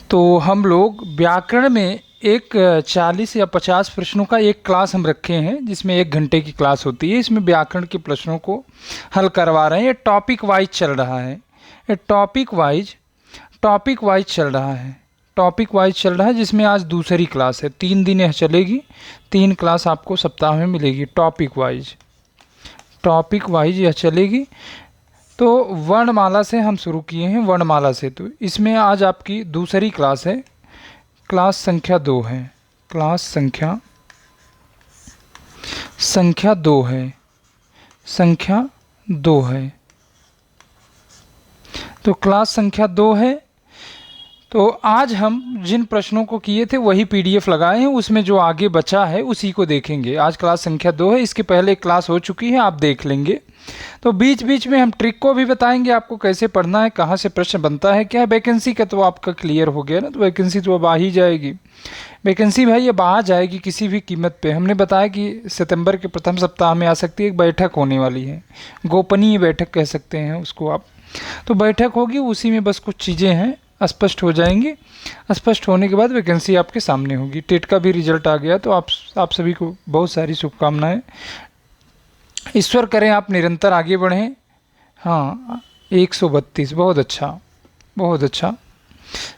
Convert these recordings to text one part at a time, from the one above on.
तो हम लोग व्याकरण में एक 40 या 50 प्रश्नों का एक क्लास हम रखे हैं, जिसमें 1 घंटे की क्लास होती है। इसमें व्याकरण के प्रश्नों को हल करवा रहे हैं। ये टॉपिक वाइज चल रहा है। ये टॉपिक वाइज चल रहा है जिसमें आज दूसरी क्लास है। 3 दिन यह चलेगी, 3 क्लास आपको सप्ताह में मिलेगी। टॉपिक वाइज यह चलेगी। तो वर्णमाला से हम शुरू किए हैं, वर्णमाला से। तो इसमें आज आपकी दूसरी क्लास है, क्लास संख्या 2 है। क्लास संख्या 2 है। तो क्लास संख्या 2 है। तो आज हम जिन प्रश्नों को किए थे वही पीडीएफ लगाए हैं, उसमें जो आगे बचा है उसी को देखेंगे। आज क्लास संख्या 2 है, इसके पहले एक क्लास हो चुकी है, आप देख लेंगे। तो बीच बीच में हम ट्रिक को भी बताएंगे आपको, कैसे पढ़ना है, कहाँ से प्रश्न बनता है, क्या है। वैकेंसी का तो आपका क्लियर हो गया ना, तो वैकेंसी तो अब आ ही जाएगी। वैकेंसी भाई अब आ जाएगी किसी भी कीमत पे। हमने बताया कि सितंबर के प्रथम सप्ताह में आ सकती है, एक बैठक होने वाली है, गोपनीय बैठक कह सकते हैं उसको आप। तो बैठक होगी, उसी में बस कुछ चीज़ें हैं स्पष्ट हो जाएंगी। स्पष्ट होने के बाद वैकेंसी आपके सामने होगी। टेट का भी रिजल्ट आ गया, तो आप सभी को बहुत सारी शुभकामनाएं। ईश्वर करें आप निरंतर आगे बढ़ें। हाँ, 132, बहुत अच्छा।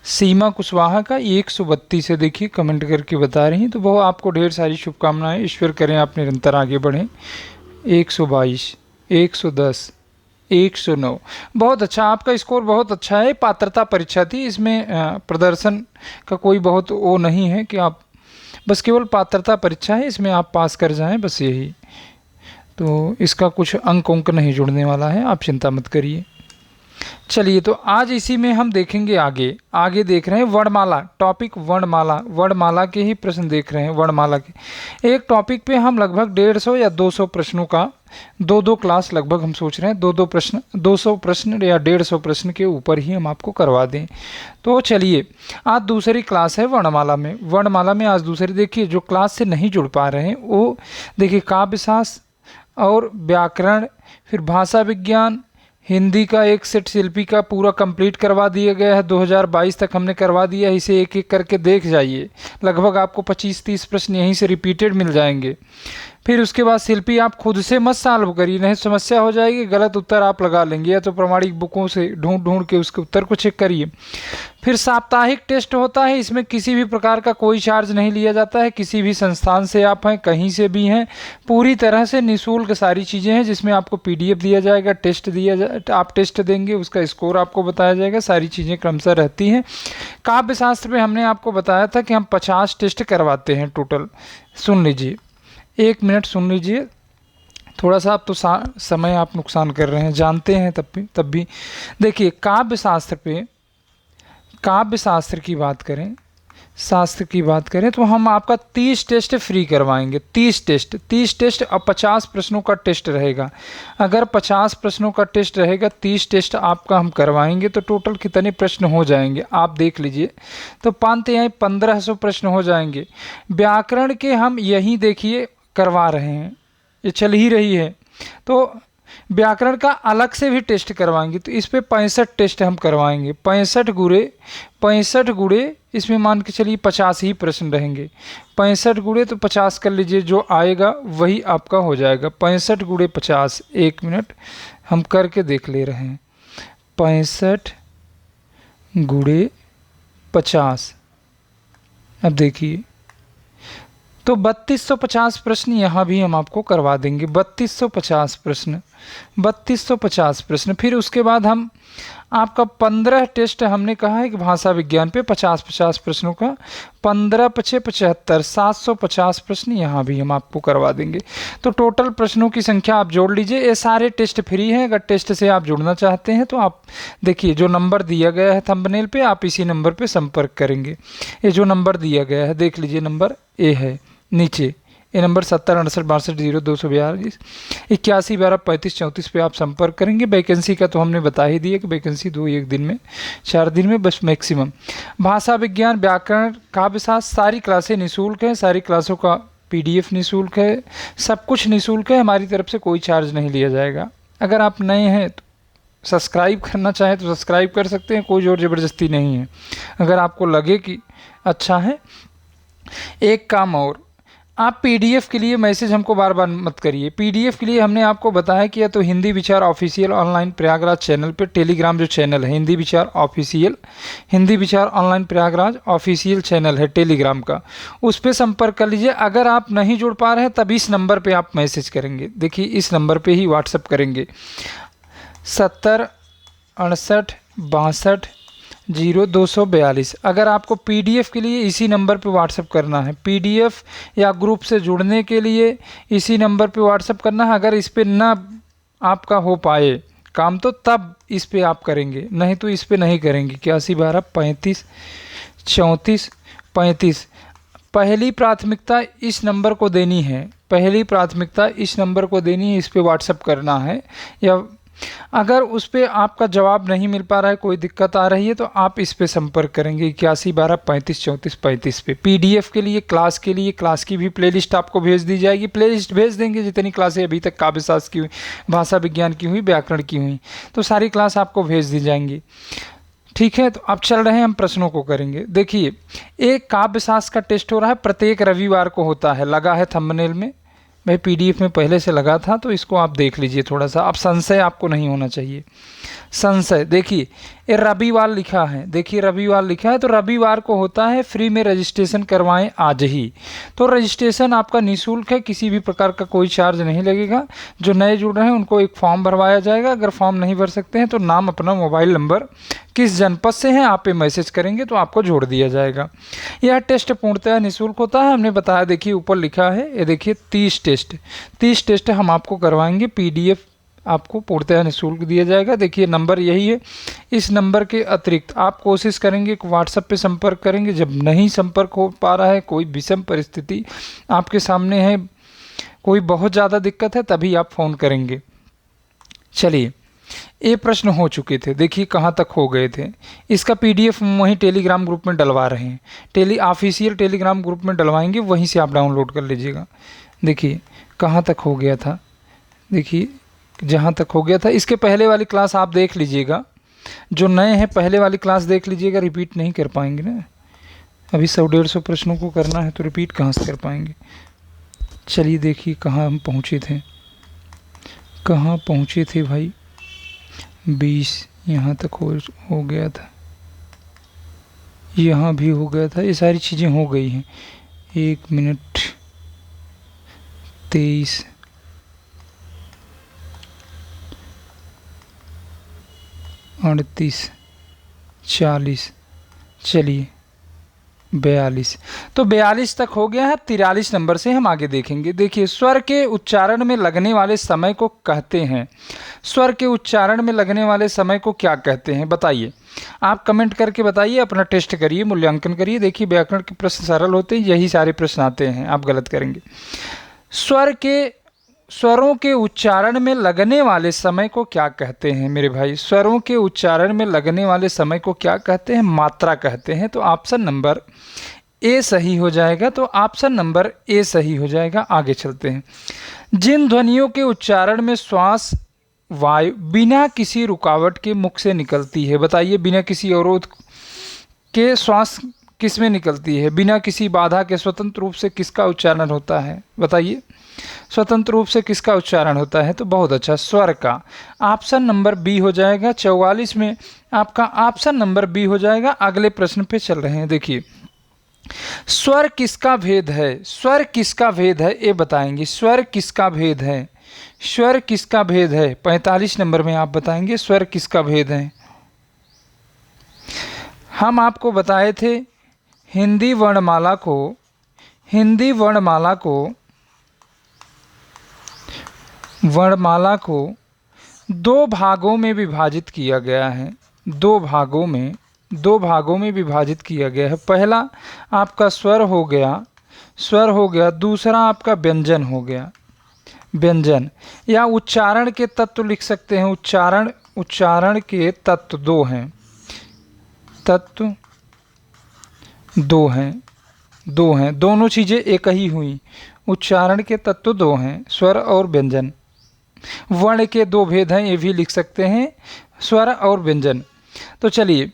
सीमा कुशवाहा का 132 है, देखिए कमेंट करके बता रही हैं। तो वो आपको ढेर सारी शुभकामनाएं। ईश्वर करें आप निरंतर आगे बढ़ें। 122, 110, 109, बहुत अच्छा। आपका स्कोर बहुत अच्छा है। पात्रता परीक्षा थी, इसमें प्रदर्शन का कोई बहुत वो नहीं है कि आप, बस केवल पात्रता परीक्षा है, इसमें आप पास कर जाएं, बस यही। तो इसका कुछ अंक नहीं जुड़ने वाला है, आप चिंता मत करिए। चलिए, तो आज इसी में हम देखेंगे आगे देख रहे हैं वर्णमाला। टॉपिक वर्णमाला के ही प्रश्न देख रहे हैं। वर्णमाला के एक टॉपिक पे हम लगभग 150 या 200 प्रश्नों का दो क्लास लगभग हम सोच रहे हैं। 200 प्रश्न या 150 प्रश्न के ऊपर ही हम आपको करवा दें। तो चलिए, आज दूसरी क्लास है वर्णमाला में आज दूसरी। देखिए, जो क्लास से नहीं जुड़ पा रहे हैं वो देखिए, काव्यशास्त्र और व्याकरण, फिर भाषा विज्ञान, हिंदी का एक सेट शिल्पी का पूरा कंप्लीट करवा दिया गया है। 2022 तक हमने करवा दिया है। इसे एक एक करके देख जाइए, लगभग आपको 25-30 प्रश्न यहीं से रिपीटेड मिल जाएंगे। फिर उसके बाद शिल्पी आप खुद से मत सॉल्व करिए, नहीं समस्या हो जाएगी, गलत उत्तर आप लगा लेंगे। या तो प्रमाणिक बुकों से ढूंढ के उसके उत्तर को चेक करिए। फिर साप्ताहिक टेस्ट होता है, इसमें किसी भी प्रकार का कोई चार्ज नहीं लिया जाता है। किसी भी संस्थान से आप हैं, कहीं से भी हैं, पूरी तरह से निःशुल्क सारी चीज़ें हैं। जिसमें आपको पीडीएफ दिया जाएगा, आप टेस्ट देंगे, उसका स्कोर आपको बताया जाएगा। सारी चीज़ें क्रमशः रहती हैं। काव्यशास्त्र में हमने आपको बताया था कि हम 50 टेस्ट करवाते हैं टोटल। सुन लीजिए, 1 मिनट सुन लीजिए। थोड़ा सा आप तो समय आप नुकसान कर रहे हैं, जानते हैं, तब भी देखिए, काव्यशास्त्र की बात करें तो हम आपका 30 टेस्ट फ्री करवाएंगे। 30 टेस्ट और 50 प्रश्नों का टेस्ट रहेगा। अगर 50 प्रश्नों का टेस्ट रहेगा, 30 टेस्ट आपका हम करवाएंगे, तो टोटल कितने प्रश्न हो जाएंगे आप देख लीजिए। तो 1500 प्रश्न हो जाएंगे। व्याकरण के हम यही देखिए करवा रहे हैं, ये चल ही रही है। तो व्याकरण का अलग से भी टेस्ट करवाएंगे। तो इस पे 65 टेस्ट हम करवाएंगे। 65 गुणे इसमें मान के चलिए 50 ही प्रश्न रहेंगे। 65 गुणे तो 50 कर लीजिए, जो आएगा वही आपका हो जाएगा। 65 गुणे 50, 1 मिनट हम करके देख ले रहे हैं। 65 गुणे 50, अब देखिए, तो 3250 प्रश्न यहाँ भी हम आपको करवा देंगे। 3250 प्रश्न। फिर उसके बाद हम आपका 15 टेस्ट हमने कहा है कि भाषा विज्ञान पे 50 प्रश्नों का, 15×5 = 75, 750 प्रश्न यहाँ भी हम आपको करवा देंगे। तो टोटल प्रश्नों की संख्या आप जोड़ लीजिए। ये सारे टेस्ट फ्री हैं। अगर टेस्ट से आप जुड़ना चाहते हैं तो आप देखिए, जो नंबर दिया गया है थंबनेल पे, आप इसी नंबर पे संपर्क करेंगे। ये जो नंबर दिया गया है देख लीजिए, नंबर ए है नीचे, ये नंबर 7068620242 81123534 पे आप संपर्क करेंगे। वैकेंसी का तो हमने बता ही दिया कि वैकेंसी 1 दिन में, 4 दिन में बस मैक्सिमम। भाषा विज्ञान, व्याकरण, काव्यशास्त्र, सारी क्लासें निःशुल्क हैं। सारी क्लासों का पीडीएफ निःशुल्क है, सब कुछ निःशुल्क है। हमारी तरफ से कोई चार्ज नहीं लिया जाएगा। अगर आप नए हैं सब्सक्राइब करना चाहें तो सब्सक्राइब कर सकते हैं, कोई ज़ोर ज़बरदस्ती नहीं है। अगर आपको लगे कि अच्छा है। एक काम और, आप पीडीएफ के लिए मैसेज हमको बार बार मत करिए। पीडीएफ के लिए हमने आपको बताया कि या तो हिंदी विचार ऑफिशियल ऑनलाइन प्रयागराज चैनल पे, टेलीग्राम जो चैनल है हिंदी विचार ऑफिशियल, हिंदी विचार ऑनलाइन प्रयागराज ऑफिशियल चैनल है टेलीग्राम का, उस पर संपर्क कर लीजिए। अगर आप नहीं जुड़ पा रहे हैं तब इस नंबर पे आप मैसेज करेंगे। देखिए इस नंबर पे ही व्हाट्सअप करेंगे 70 68 62 0242। अगर आपको पीडीएफ के लिए इसी नंबर पे व्हाट्सअप करना है, पीडीएफ या ग्रुप से जुड़ने के लिए इसी नंबर पे व्हाट्सअप करना है। अगर इस पे ना आपका हो पाए काम तो तब इस पे आप करेंगे, नहीं तो इस पे नहीं करेंगे। 81 12 35 34 35। पहली प्राथमिकता इस नंबर को देनी है, पहली प्राथमिकता इस नंबर को देनी है, इस पे व्हाट्सअप करना है। या अगर उस पर आपका जवाब नहीं मिल पा रहा है, कोई दिक्कत आ रही है, तो आप इस पे संपर्क करेंगे 81 12 35 34 35 पे। पीडीएफ के लिए क्लास की भी प्लेलिस्ट आपको भेज दी जाएगी। प्लेलिस्ट भेज देंगे जितनी क्लासें अभी तक काव्यशास्त्र की हुई, भाषा विज्ञान की हुई, व्याकरण की हुई, तो सारी क्लास आपको भेज दी जाएंगी। ठीक है, तो अब चल रहे हैं हम प्रश्नों को करेंगे। देखिए एक काव्यशास्त्र का टेस्ट हो रहा है, प्रत्येक रविवार को होता है, लगा है थंबनेल में, भाई पीडीएफ में पहले से लगा था, तो इसको आप देख लीजिए थोड़ा सा। अब संशय आपको नहीं होना चाहिए। संशय देखिए ये रविवार लिखा है, देखिए रविवार लिखा है, तो रविवार को होता है, फ्री में रजिस्ट्रेशन करवाएं आज ही। तो रजिस्ट्रेशन आपका निःशुल्क है, किसी भी प्रकार का कोई चार्ज नहीं लगेगा। जो नए जुड़ रहे हैं उनको एक फॉर्म भरवाया जाएगा। अगर फॉर्म नहीं भर सकते हैं तो नाम, अपना मोबाइल नंबर, किस जनपद से हैं आप पे मैसेज करेंगे तो आपको जोड़ दिया जाएगा। यह टेस्ट पूर्णतः निःशुल्क होता है, हमने बताया। देखिए ऊपर लिखा है, ये देखिए 30 टेस्ट हम आपको करवाएंगे। पीडीएफ आपको पूर्णतः निःशुल्क दिया जाएगा। देखिए नंबर यही है। इस नंबर के अतिरिक्त आप कोशिश करेंगे कि व्हाट्सएप पे संपर्क करेंगे। जब नहीं संपर्क हो पा रहा है, कोई विषम परिस्थिति आपके सामने है, कोई बहुत ज़्यादा दिक्कत है, तभी आप फ़ोन करेंगे। चलिए ये प्रश्न हो चुके थे, देखिए कहाँ तक हो गए थे। इसका पीडीएफ वहीं टेलीग्राम ग्रुप में डलवा रहे हैं, ऑफिशियल टेलीग्राम ग्रुप में डलवाएंगे, वहीं से आप डाउनलोड कर लीजिएगा। देखिए कहाँ तक हो गया था, देखिए जहाँ तक हो गया था। इसके पहले वाली क्लास आप देख लीजिएगा, जो नए हैं पहले वाली क्लास देख लीजिएगा, रिपीट नहीं कर पाएंगे ना। अभी 100-150 प्रश्नों को करना है तो रिपीट कहाँ से कर पाएंगे। चलिए देखिए कहाँ हम पहुँचे थे, कहाँ पहुँचे थे भाई। 20 यहाँ तक हो गया था, यहाँ भी हो गया था, ये सारी चीज़ें हो गई हैं। 1 मिनट 23 38 40, चलिए 42, तो 42 तक हो गया है। 43 नंबर से हम आगे देखेंगे। देखिए स्वर के उच्चारण में लगने वाले समय को कहते हैं, स्वर के उच्चारण में लगने वाले समय को क्या कहते हैं बताइए। आप कमेंट करके बताइए, अपना टेस्ट करिए, मूल्यांकन करिए। देखिए व्याकरण के प्रश्न सरल होते हैं, यही सारे प्रश्न आते हैं, आप गलत करेंगे। स्वरों के उच्चारण में लगने वाले समय को क्या कहते हैं मेरे भाई। स्वरों के उच्चारण में लगने वाले समय को क्या कहते हैं, मात्रा कहते हैं। तो ऑप्शन नंबर ए सही हो जाएगा, तो ऑप्शन नंबर ए सही हो जाएगा। आगे चलते हैं। जिन ध्वनियों के उच्चारण में श्वास वायु बिना किसी रुकावट के मुख से निकलती है, बताइए बिना किसी अवरोध के श्वास किस में निकलती है, बिना किसी बाधा के स्वतंत्र रूप से किसका उच्चारण होता है, बताइए स्वतंत्र रूप से किसका उच्चारण होता है। तो बहुत अच्छा, स्वर का। ऑप्शन नंबर बी हो जाएगा। 44 में आपका ऑप्शन नंबर बी हो जाएगा। अगले प्रश्न पे चल रहे हैं। देखिए स्वर किसका भेद है, स्वर किसका भेद है ये बताएंगे। स्वर किसका भेद है, स्वर किसका भेद है। 45 नंबर में आप बताएंगे स्वर किसका भेद है। हम आपको बताए थे हिंदी वर्णमाला को दो भागों में विभाजित किया गया है, दो भागों में विभाजित किया गया है। पहला आपका स्वर हो गया, दूसरा आपका व्यंजन हो गया, व्यंजन या उच्चारण के तत्व लिख सकते हैं। उच्चारण के तत्व दो हैं, तत्व दो हैं, दोनों चीज़ें एक ही हुई। उच्चारण के तत्व दो हैं, स्वर और व्यंजन। वर्ण के दो भेद हैं, ये भी लिख सकते हैं। स्वर और व्यंजन। तो चलिए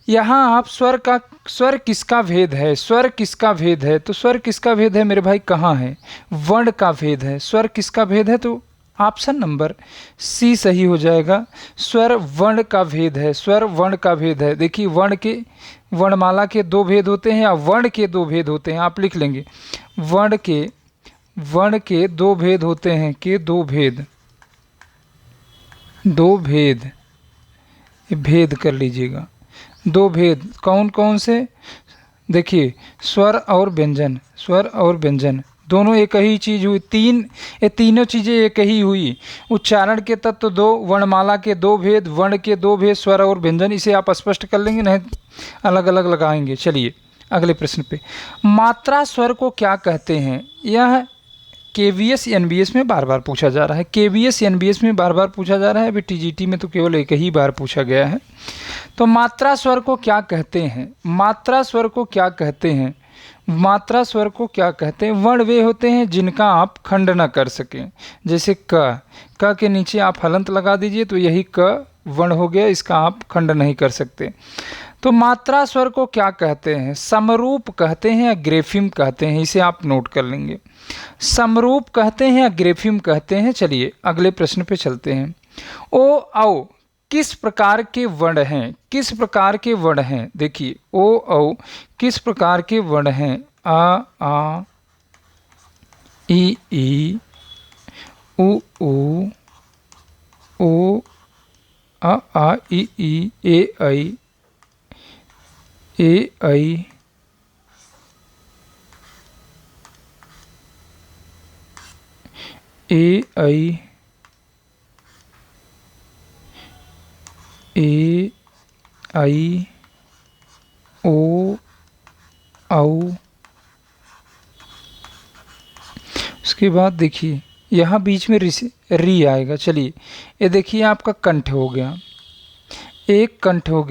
यहाँ आप स्वर किसका भेद है, स्वर किसका भेद है, तो स्वर किसका भेद है मेरे भाई, कहाँ है, वर्ण का भेद है। स्वर किसका भेद है, तो ऑप्शन नंबर सी सही हो जाएगा। स्वर वर्ण का भेद है, स्वर वर्ण का भेद है। देखिए वर्णमाला के दो भेद होते हैं या वर्ण के दो भेद होते हैं, आप लिख लेंगे वर्ण के दो भेद होते हैं, के दो भेद भेद कर लीजिएगा। दो भेद कौन कौन से, देखिए स्वर और व्यंजन दोनों एक ही चीज़ हुई। ये तीनों चीज़ें एक ही हुई। उच्चारण के तत्व दो, वर्णमाला के दो भेद, वर्ण के दो भेद, स्वर और व्यंजन। इसे आप स्पष्ट कर लेंगे, नहीं अलग अलग लगाएंगे। चलिए अगले प्रश्न पे, मात्रा स्वर को क्या कहते हैं। यह KVS NBS में बार बार पूछा जा रहा है, KVS NBS में बार बार पूछा जा रहा है। अभी TGT में तो केवल एक ही बार पूछा गया है। तो मात्रा स्वर को क्या कहते हैं, मात्रा स्वर को क्या कहते हैं, मात्रा स्वर को क्या कहते हैं। वर्ण वे होते हैं जिनका आप खंड न कर सकें, जैसे क के नीचे आप हलंत लगा दीजिए तो यही क वर्ण हो गया, इसका आप खंड नहीं कर सकते। तो मात्रा स्वर को क्या कहते हैं, समरूप कहते हैं या ग्रेफिम कहते हैं, इसे आप नोट कर लेंगे। समरूप कहते हैं या ग्रेफिम कहते हैं। चलिए अगले प्रश्न पे चलते हैं। ओ औ किस प्रकार के वर्ण हैं, किस प्रकार के वर्ण हैं। देखिए ओ औ किस प्रकार के वर्ण हैं। आ ई उ ओ आ ई ए ऐ ओ औ। उसके बाद देखिए यहाँ बीच में री आएगा। चलिए ये देखिए आपका कंठ हो गया, एक कंठ हो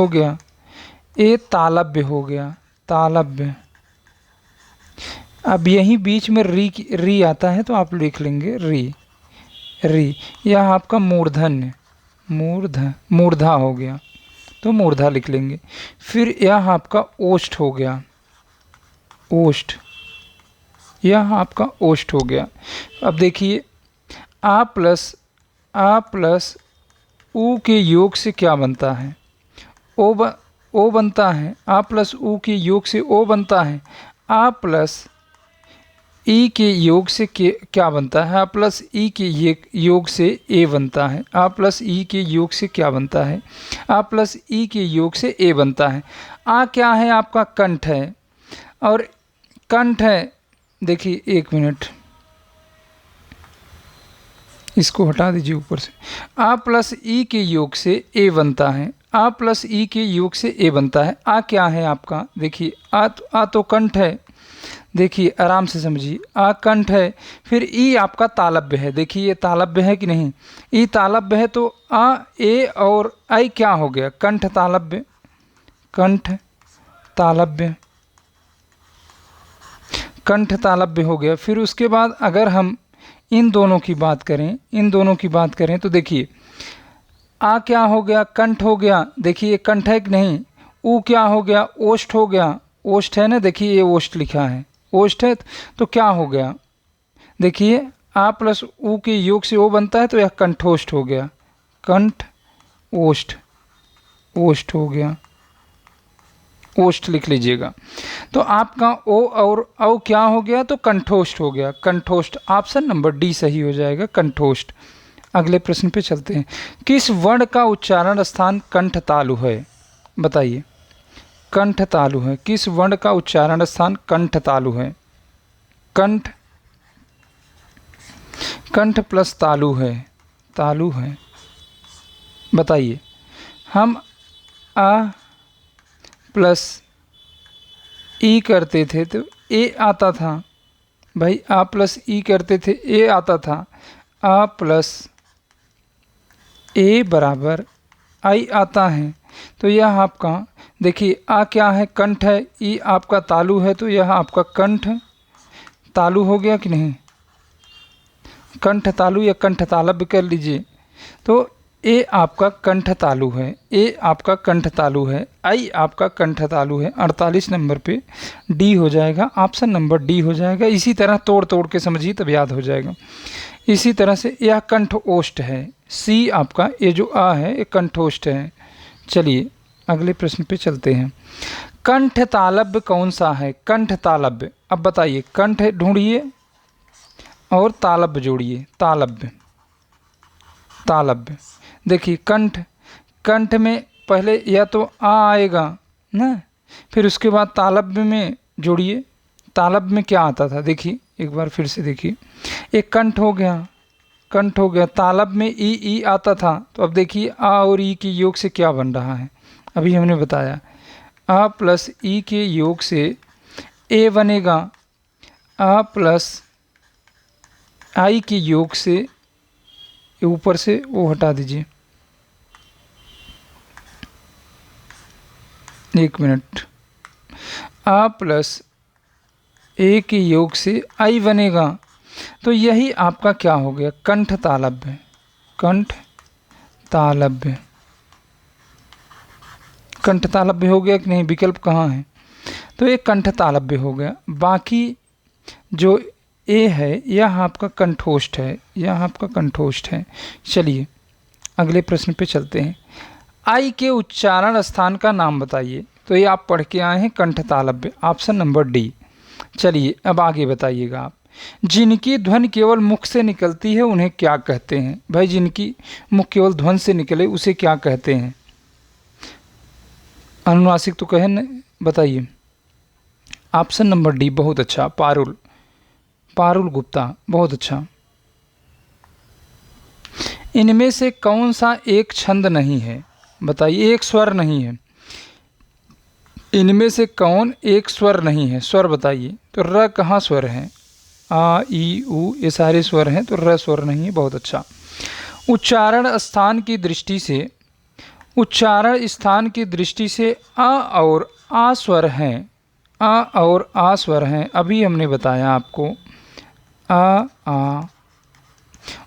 गया, ये तालव्य हो गया, तालव्य। अब यहीं बीच में री आता है तो आप लिख लेंगे री। यह आपका मूर्धन्य, मूर्धा हो गया तो मूर्धा लिख लेंगे। फिर यह आपका ओष्ठ हो गया, ओष्ठ, यह आपका ओष्ठ हो गया। अब देखिए आ प्लस उ के योग से क्या बनता है, ओ बनता है। आ प्लस उ के योग से ओ बनता है। आ प्लस ई के योग से क्या बनता है, आ प्लस ई के योग से ए बनता है। आ प्लस ई के योग से क्या बनता है, आ प्लस ई के योग से ए बनता है। आ क्या है, आपका कंठ है, और कंठ है। देखिए एक मिनट, इसको हटा दीजिए ऊपर से। आ प्लस ई के योग से ए बनता है, आ प्लस ई के योग से ए बनता है। आ क्या है आपका, देखिए आ तो कंठ है, देखिए आराम से समझिए, आ कंठ है। फिर ई आपका तालव्य है, देखिए ये तालव्य है कि नहीं, ई तालव्य है। तो आ ए और आई क्या हो गया, कंठ तालव्य, कंठ तालव्य, कंठ तालव्य हो गया। फिर उसके बाद अगर हम इन दोनों की बात करें, तो देखिए आ क्या हो गया, कंठ हो गया। देखिए कंठ है कि नहीं, ऊ क्या हो गया, ओष्ठ हो गया, ओष्ठ है ना, देखिए ये ओष्ठ लिखा है, ओष्ठ है। तो क्या हो गया, देखिए आ प्लस ऊ के योग से ओ बनता है तो यह कंठोष्ठ हो गया, कंठ ओष्ठ, ओष्ठ हो गया, ओष्ठ लिख लीजिएगा। तो आपका ओ और औ क्या हो गया, तो कंठोष्ठ हो गया, कंठोष्ठ। ऑप्शन नंबर डी सही हो जाएगा, कंठोष्ठ। अगले प्रश्न पे चलते हैं। किस वर्ण का उच्चारण स्थान कंठ तालु है, बताइए। कंठ तालु है, किस वर्ण का उच्चारण स्थान कंठ तालु है। कंठ प्लस तालु है, बताइए। हम आ प्लस ई करते थे तो ए आता था भाई, आ प्लस ई करते थे ए आता था। आ प्लस ए बराबर आई आता है, तो यह आपका देखिए आ क्या है, कंठ है, ई आपका तालु है, तो यह आपका कंठ तालु हो गया कि नहीं, कंठ तालु या कंठ तालव्य कर लीजिए। तो ए आपका कंठ तालु है, ए आपका कंठ तालु है, आई आपका कंठ तालु है। 48 नंबर पे डी हो जाएगा, ऑप्शन नंबर डी हो जाएगा। इसी तरह तोड़ तोड़ के समझिए तब याद हो जाएगा। इसी तरह से यह कंठ ओष्ठ है, सी आपका ये जो आ है ये कंठोष्ठ है। चलिए अगले प्रश्न पे चलते हैं। कंठ तालव्य कौन सा है? कंठ तालव्य, अब बताइए, कंठ ढूंढिए और तालव्य जोड़िए। तालव्य, तालव्य देखिए, कंठ, कंठ में पहले या तो आ आएगा ना, फिर उसके बाद तालव्य में जोड़िए। तालव्य में क्या आता था देखिए, एक बार फिर से देखिए, एक कंठ हो गया, कंठ हो गया। तालव्य में ई आता था, तो अब देखिए आ और ई के योग से क्या बन रहा है, अभी हमने बताया आ प्लस ई के योग से ए बनेगा, आ प्लस आई के योग से ऊपर से वो हटा दीजिए, एक मिनट, आ प्लस ए के योग से आई बनेगा, तो यही आपका क्या हो गया? कंठ तालव्य, कंठ तालव्य, कंठ तालव्य हो गया कि नहीं? विकल्प कहाँ है? तो ये कंठ तालव्य हो गया। बाकी जो ए है यह आपका कंठोष्ठ है, यह आपका कंठोष्ठ है। चलिए अगले प्रश्न पे चलते हैं। आई के उच्चारण स्थान का नाम बताइए। तो ये आप पढ़ के आए हैं कंठ तालव्य, ऑप्शन नंबर डी। चलिए अब आगे बताइएगा आप। जिनकी ध्वनि केवल मुख से निकलती है उन्हें क्या कहते हैं? भाई जिनकी मुख केवल ध्वनि से निकले उसे क्या कहते हैं? अनुनासिक तो कहे न, बताइए। ऑप्शन नंबर डी, बहुत अच्छा, पारुल, पारुल गुप्ता, बहुत अच्छा। इनमें से कौन सा एक छंद नहीं है? बताइए, एक स्वर नहीं है। इनमें से कौन एक स्वर नहीं है? स्वर बताइए। तो र कहाँ स्वर है? आ ई उ ये सारे स्वर हैं, तो र स्वर नहीं है, बहुत अच्छा। उच्चारण स्थान की दृष्टि से, उच्चारण स्थान की दृष्टि से अ और आ स्वर हैं, अ और आ स्वर हैं, अभी हमने बताया आपको। आ,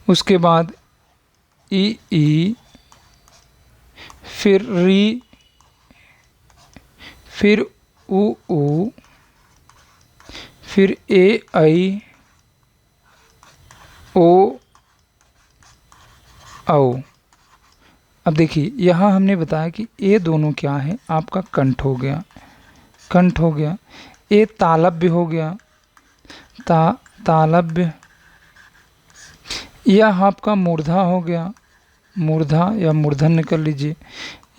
उसके बाद ई, फिर री, फिर उ, फिर ए आई ओ औ। अब देखिए यहाँ हमने बताया कि ए दोनों क्या है? आपका कंठ हो गया, कंठ हो गया। ए तालव्य हो गया, तालव्य। यह आपका मूर्धा हो गया, मूर्धा या मूर्धन निकल लीजिए।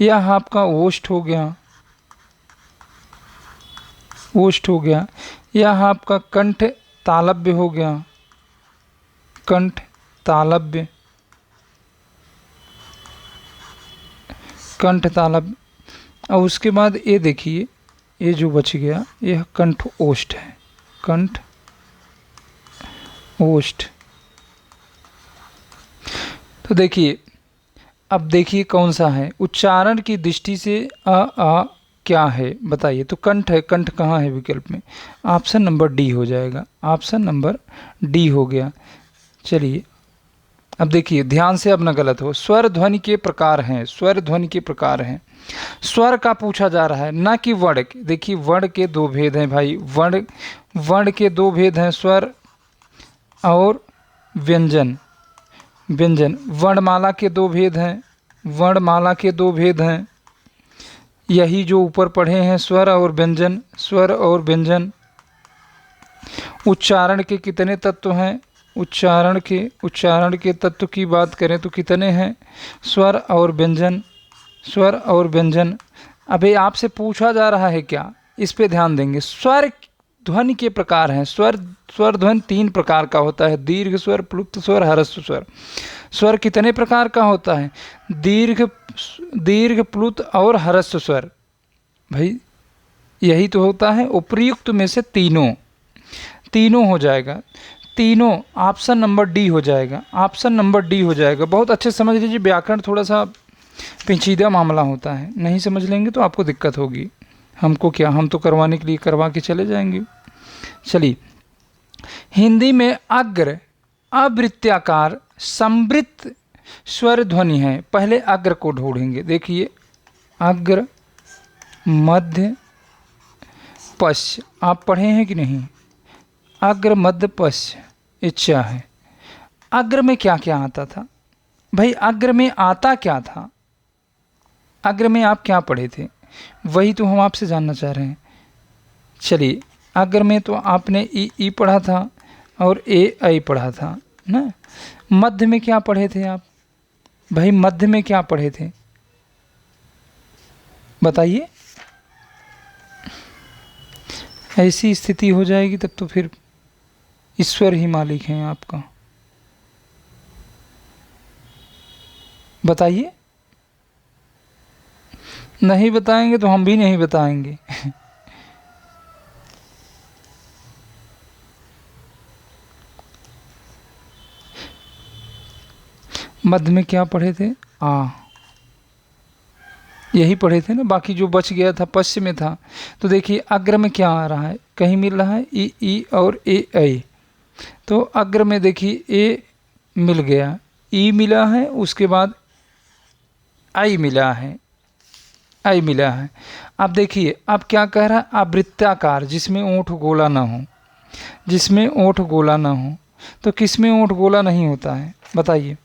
यह आपका ओष्ठ हो गया, ओष्ठ हो गया। यह आपका कंठ तालव्य हो गया, कंठ तालव्य, कंठ तालव्य। और उसके बाद ये देखिए, ये जो बच गया यह कंठ ओष्ठ है, कंठ ओष्ठ। तो देखिए अब देखिए कौन सा है? उच्चारण की दृष्टि से आ क्या है बताइए? तो कंठ है, कंठ कहाँ है विकल्प में? ऑप्शन नंबर डी हो जाएगा, ऑप्शन नंबर डी हो गया। चलिए अब देखिए ध्यान से, अब न गलत हो। स्वर ध्वनि के प्रकार हैं, स्वर ध्वनि के प्रकार हैं। स्वर का पूछा जा रहा है, ना कि वर्ण। देखिए वर्ण के दो भेद हैं भाई, वर्ण के दो भेद हैं, स्वर और व्यंजन, व्यंजन। वर्णमाला के दो भेद हैं, वर्णमाला के दो भेद हैं। यही जो ऊपर पढ़े हैं, स्वर और व्यंजन, स्वर और व्यंजन। उच्चारण के कितने तत्व हैं? उच्चारण के तत्व की बात करें तो कितने हैं? स्वर और व्यंजन, स्वर और व्यंजन। अभी आपसे पूछा जा रहा है क्या, इस पे ध्यान देंगे। स्वर ध्वनि के प्रकार हैं। स्वर ध्वनि 3 प्रकार का होता है, दीर्घ स्वर, प्लुप्त स्वर, ह्रस्व स्वर। स्वर कितने प्रकार का होता है? दीर्घ, प्लुत और ह्रस्व स्वर। भाई यही तो होता है। उपयुक्त में से तीनों हो जाएगा, तीनों। ऑप्शन नंबर डी हो जाएगा, ऑप्शन नंबर डी हो जाएगा। बहुत अच्छे समझ लीजिए, व्याकरण थोड़ा सा पेचीदा मामला होता है, नहीं समझ लेंगे तो आपको दिक्कत होगी। हमको क्या, हम तो करवाने के लिए करवा के चले जाएंगे। चलिए, हिंदी में अग्र, अवृत्ताकार, संवृत्त स्वर ध्वनि है, पहले अग्र को ढूंढेंगे। देखिए अग्र, मध्य, पश्च, आप पढ़े हैं कि नहीं? अग्र, मध्य, पश्च, इच्छा है। अग्र में क्या क्या आता था भाई? अग्र में आता क्या था? अग्र में आप क्या पढ़े थे? वही तो हम आपसे जानना चाह रहे हैं। चलिए, अग्र में तो आपने ई पढ़ा था और ए आई पढ़ा था ना। मध्य में क्या पढ़े थे आप भाई? मध्य में क्या पढ़े थे बताइए। ऐसी स्थिति हो जाएगी तब तो फिर ईश्वर ही मालिक हैं आपका। बताइए। नहीं बताएंगे तो हम भी नहीं बताएंगे। मध्य में क्या पढ़े थे? आ, यही पढ़े थे ना। बाकी जो बच गया था पश्चिम में था। तो देखिए अग्र में क्या आ रहा है? कहीं मिल रहा है ई और ए आई। तो अग्र में देखिए ए मिल गया, ई मिला है, उसके बाद आई मिला है, आई मिला है। अब देखिए अब क्या कह रहा है? आवृत्ताकार, जिसमें ओंठ गोला ना हो, जिसमें ओंठ गोला ना हो। तो किस में ओंठ गोला नहीं होता है बताइए?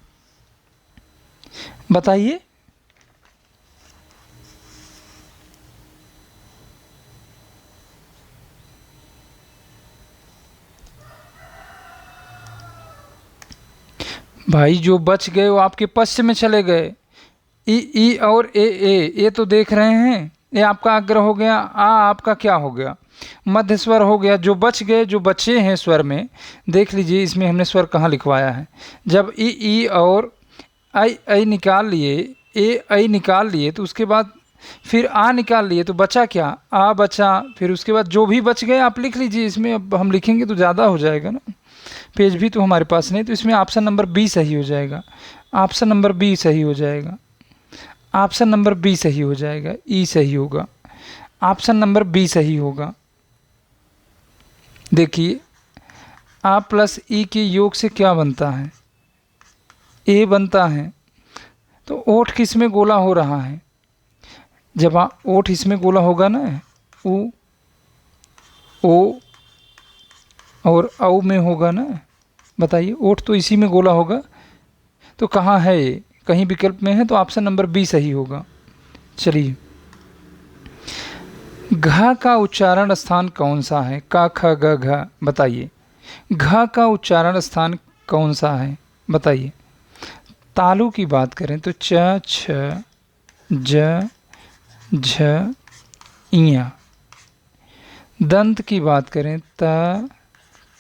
बताइए। भाई जो बच गए वो आपके पश्चिम में चले गए। ई और ए तो देख रहे हैं। ये आपका अग्र हो गया, आ आपका क्या हो गया? मध्य स्वर हो गया। जो बच गए, जो बचे हैं स्वर में, देख लीजिए इसमें हमने स्वर कहाँ लिखवाया है। जब ई और आई निकाल लिए, ए आई निकाल लिए, तो उसके बाद फिर आ निकाल लिए, तो बचा क्या? आ बचा। फिर उसके बाद जो भी बच गए आप लिख लीजिए। इसमें अब हम लिखेंगे तो ज़्यादा हो जाएगा ना, पेज भी तो हमारे पास नहीं। तो इसमें ऑप्शन नंबर बी सही हो जाएगा। ऑप्शन नंबर बी सही हो जाएगा। ऑप्शन नंबर बी सही हो जाएगा। ई सही होगा। ऑप्शन नंबर बी सही होगा। देखिए आ प्लस ई के योग से क्या बनता है? ए बनता है। तो ओठ किस में गोला हो रहा है? जब ओठ इसमें गोला होगा ना, ऊ, ओ और औ में होगा ना। बताइए, ओठ तो इसी में गोला होगा। तो कहाँ है ये? कहीं विकल्प में है, तो ऑप्शन नंबर बी सही होगा। चलिए, घ का उच्चारण स्थान कौन सा है? क ख ग घ, बताइए। घ का उच्चारण स्थान कौन सा है बताइए। तालु की बात करें तो च, छ, ज, झ, इया। दंत की बात करें त,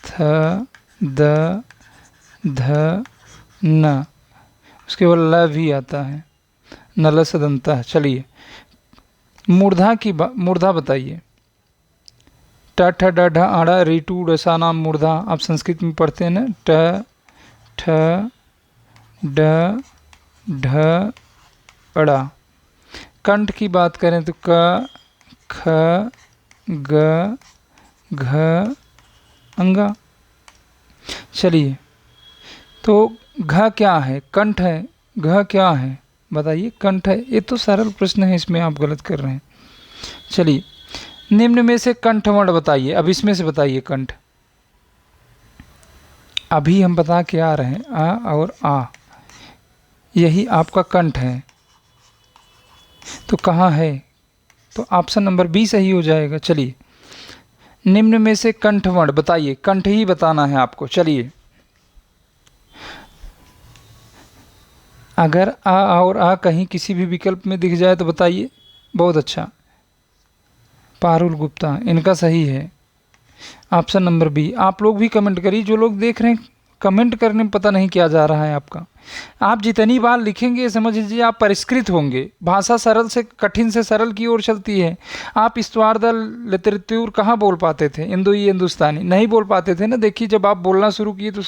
थ, द, ध, न। उसके बाद ल भी आता है, नल सदंता। चलिए, मूर्धा की मूर्धा बताइए। ट ठ ड ढ आड़ा रीटू डसा नाम मूर्धा। आप संस्कृत में पढ़ते हैं ना। ट, ठ, ड, ढ, अड़ा। कंठ की बात करें तो क, ख, ग, घ, अंगा। चलिए, तो घ क्या है? कंठ है। घ क्या है बताइए? कंठ है। ये तो सरल प्रश्न है, इसमें आप गलत कर रहे हैं। चलिए, निम्न में से कंठ वर्ण बताइए। अब इसमें से बताइए कंठ। अभी हम बता के आ रहे हैं आ और आ, यही आपका कंठ है। तो कहाँ है? तो ऑप्शन नंबर बी सही हो जाएगा। चलिए, निम्न में से कंठ वर्ण बताइए। कंठ ही बताना है आपको। चलिए, अगर आ और आ कहीं किसी भी विकल्प में दिख जाए तो बताइए। बहुत अच्छा, पारुल गुप्ता, इनका सही है ऑप्शन नंबर बी। आप लोग भी कमेंट करिए। जो लोग देख रहे हैं, कमेंट करने में पता नहीं क्या जा रहा है आपका। आप जितनी बार लिखेंगे समझ लीजिए आप परिष्कृत होंगे। भाषा सरल से कठिन से सरल की ओर चलती है। आप इस्तवारदल लितरतूर कहाँ बोल पाते थे? हिंदुस्तानी नहीं बोल पाते थे ना। देखिए, जब आप बोलना शुरू किए तो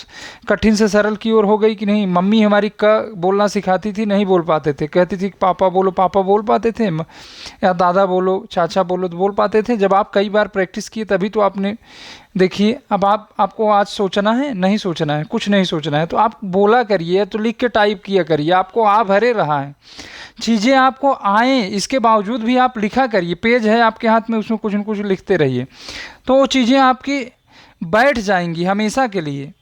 कठिन से सरल की ओर हो गई कि नहीं? मम्मी हमारी क बोलना सिखाती थी, नहीं बोल पाते थे। कहती थी पापा बोलो, पापा बोल पाते थे, या दादा बोलो, चाचा बोलो, तो बोल पाते थे। जब आप कई बार प्रैक्टिस किए तभी तो आपने। देखिए, अब आपको आज सोचना है, नहीं सोचना है, कुछ नहीं सोचना है, तो आप बोला करिए तो लिख के टाइप किया करिए। आपको आ भरे रहा है, चीज़ें आपको आए, इसके बावजूद भी आप लिखा करिए। पेज है आपके हाथ में, उसमें कुछ न कुछ लिखते रहिए, तो वो चीज़ें आपकी बैठ जाएंगी हमेशा के लिए।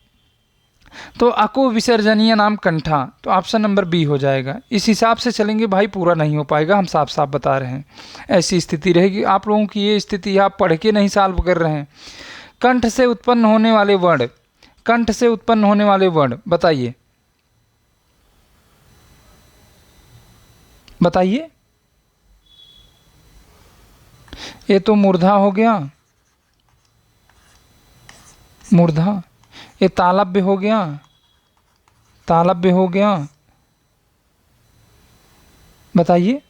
तो अकु विसर्जनीय नाम कंठा, तो ऑप्शन नंबर बी हो जाएगा। इस हिसाब से चलेंगे भाई, पूरा नहीं हो पाएगा, हम साफ साफ बता रहे हैं। ऐसी स्थिति रहेगी आप लोगों की, ये स्थिति आप पढ़ के नहीं सॉल्व कर रहे हैं। कंठ से उत्पन्न होने वाले वर्ण, कंठ से उत्पन्न होने वाले वर्ण बताइए, बताइए। ये तो मूर्धा हो गया, मूर्धा। ये तालव्य हो गया, तालव्य हो गया। बताइए,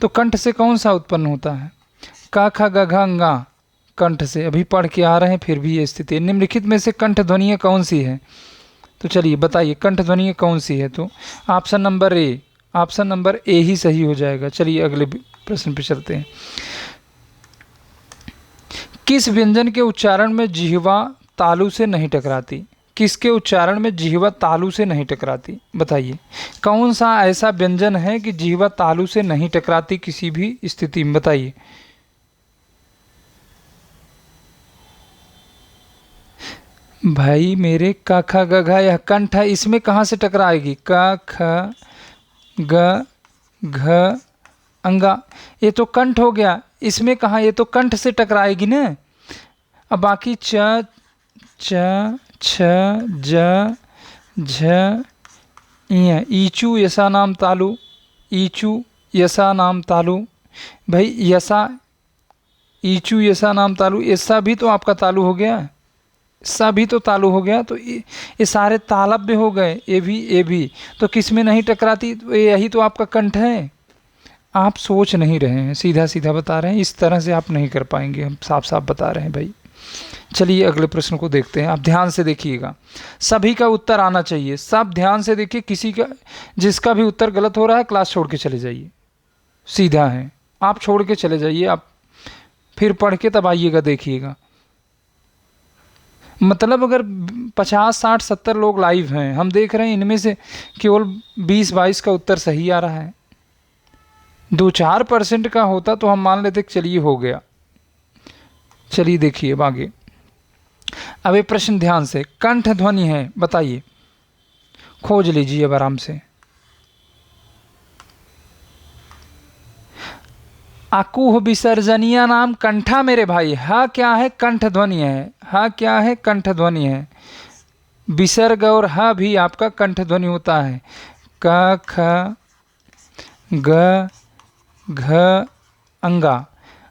तो कंठ से कौन सा उत्पन्न होता है? क ख ग घ ङ, कंठ से। अभी पढ़ के आ रहे हैं फिर भी ये स्थिति। निम्नलिखित में से कंठ ध्वनि कौन सी है? तो चलिए बताइए, कंठ ध्वनि कौन सी है? तो option number A, option number A ही सही हो जाएगा। चलिए अगले प्रश्न पे चलते हैं। किस व्यंजन के उच्चारण में जिह्वा तालु से नहीं टकराती? किसके उच्चारण में जिह्वा तालु से नहीं टकराती? बताइए, कौन सा ऐसा व्यंजन है कि जिह्वा तालु से नहीं टकराती किसी भी स्थिति में? बताइए। भाई मेरे क ख ग घ, यह कंठ है, इसमें कहाँ से टकराएगी? क ख ग घ अंगा, ये तो कंठ हो गया, इसमें कहाँ, ये तो कंठ से टकराएगी ना। अब बाकी च च छ ज झ इ, ईचू यसा नाम तालु, ईचू यसा नाम तालु। भाई यसा, ईचू यसा नाम तालु, ऐसा भी तो आपका तालु हो गया, सा भी तो तालु हो गया। तो ये सारे तालव्य हो गए, ये भी तो किस में नहीं टकराती? तो यही तो आपका कंठ है। आप सोच नहीं रहे हैं, सीधा सीधा बता रहे हैं, इस तरह से आप नहीं कर पाएंगे, हम साफ साफ बता रहे हैं भाई। चलिए अगले प्रश्न को देखते हैं, आप ध्यान से देखिएगा, सभी का उत्तर आना चाहिए, सब ध्यान से देखिए। किसी का, जिसका भी उत्तर गलत हो रहा है क्लास छोड़ के चले जाइए, सीधा है, आप छोड़ के चले जाइए, आप फिर पढ़ के तब आइएगा, देखिएगा। मतलब अगर 50, 60, 70 लोग लाइव हैं, हम देख रहे हैं, इनमें से केवल 20-22 का उत्तर सही आ रहा है। 2-4% का होता तो हम मान लेते चलिए हो गया। चलिए देखिए अब आगे। अब ये प्रश्न ध्यान से, कंठ ध्वनि है, बताइए, खोज लीजिए अब आराम से। अकुह विसर्जनीय नाम कंठा मेरे भाई। हा क्या है? कंठ ध्वनि है। हा क्या है? कंठ ध्वनि है। विसर्ग और हा भी आपका कंठ ध्वनि होता है। क ख ग घ अंगा,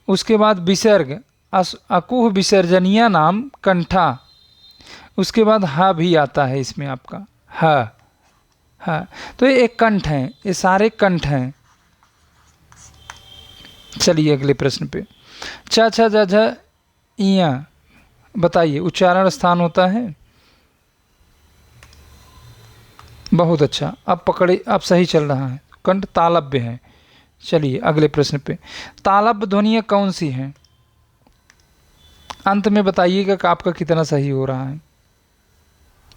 उसके बाद विसर्ग, अकुह विसर्जनीय नाम कंठा, उसके बाद हा भी आता है इसमें आपका, हा। तो ये एक कंठ है, ये सारे कंठ हैं। चलिए अगले प्रश्न पे, च छ ज झ इया, बताइए उच्चारण स्थान होता है। बहुत अच्छा, अब पकड़े, अब सही चल रहा है, कंठ तालव्य है। चलिए अगले प्रश्न पे, तालव्य ध्वनियाँ कौन सी हैं? अंत में बताइएगा कि आपका कितना सही हो रहा है।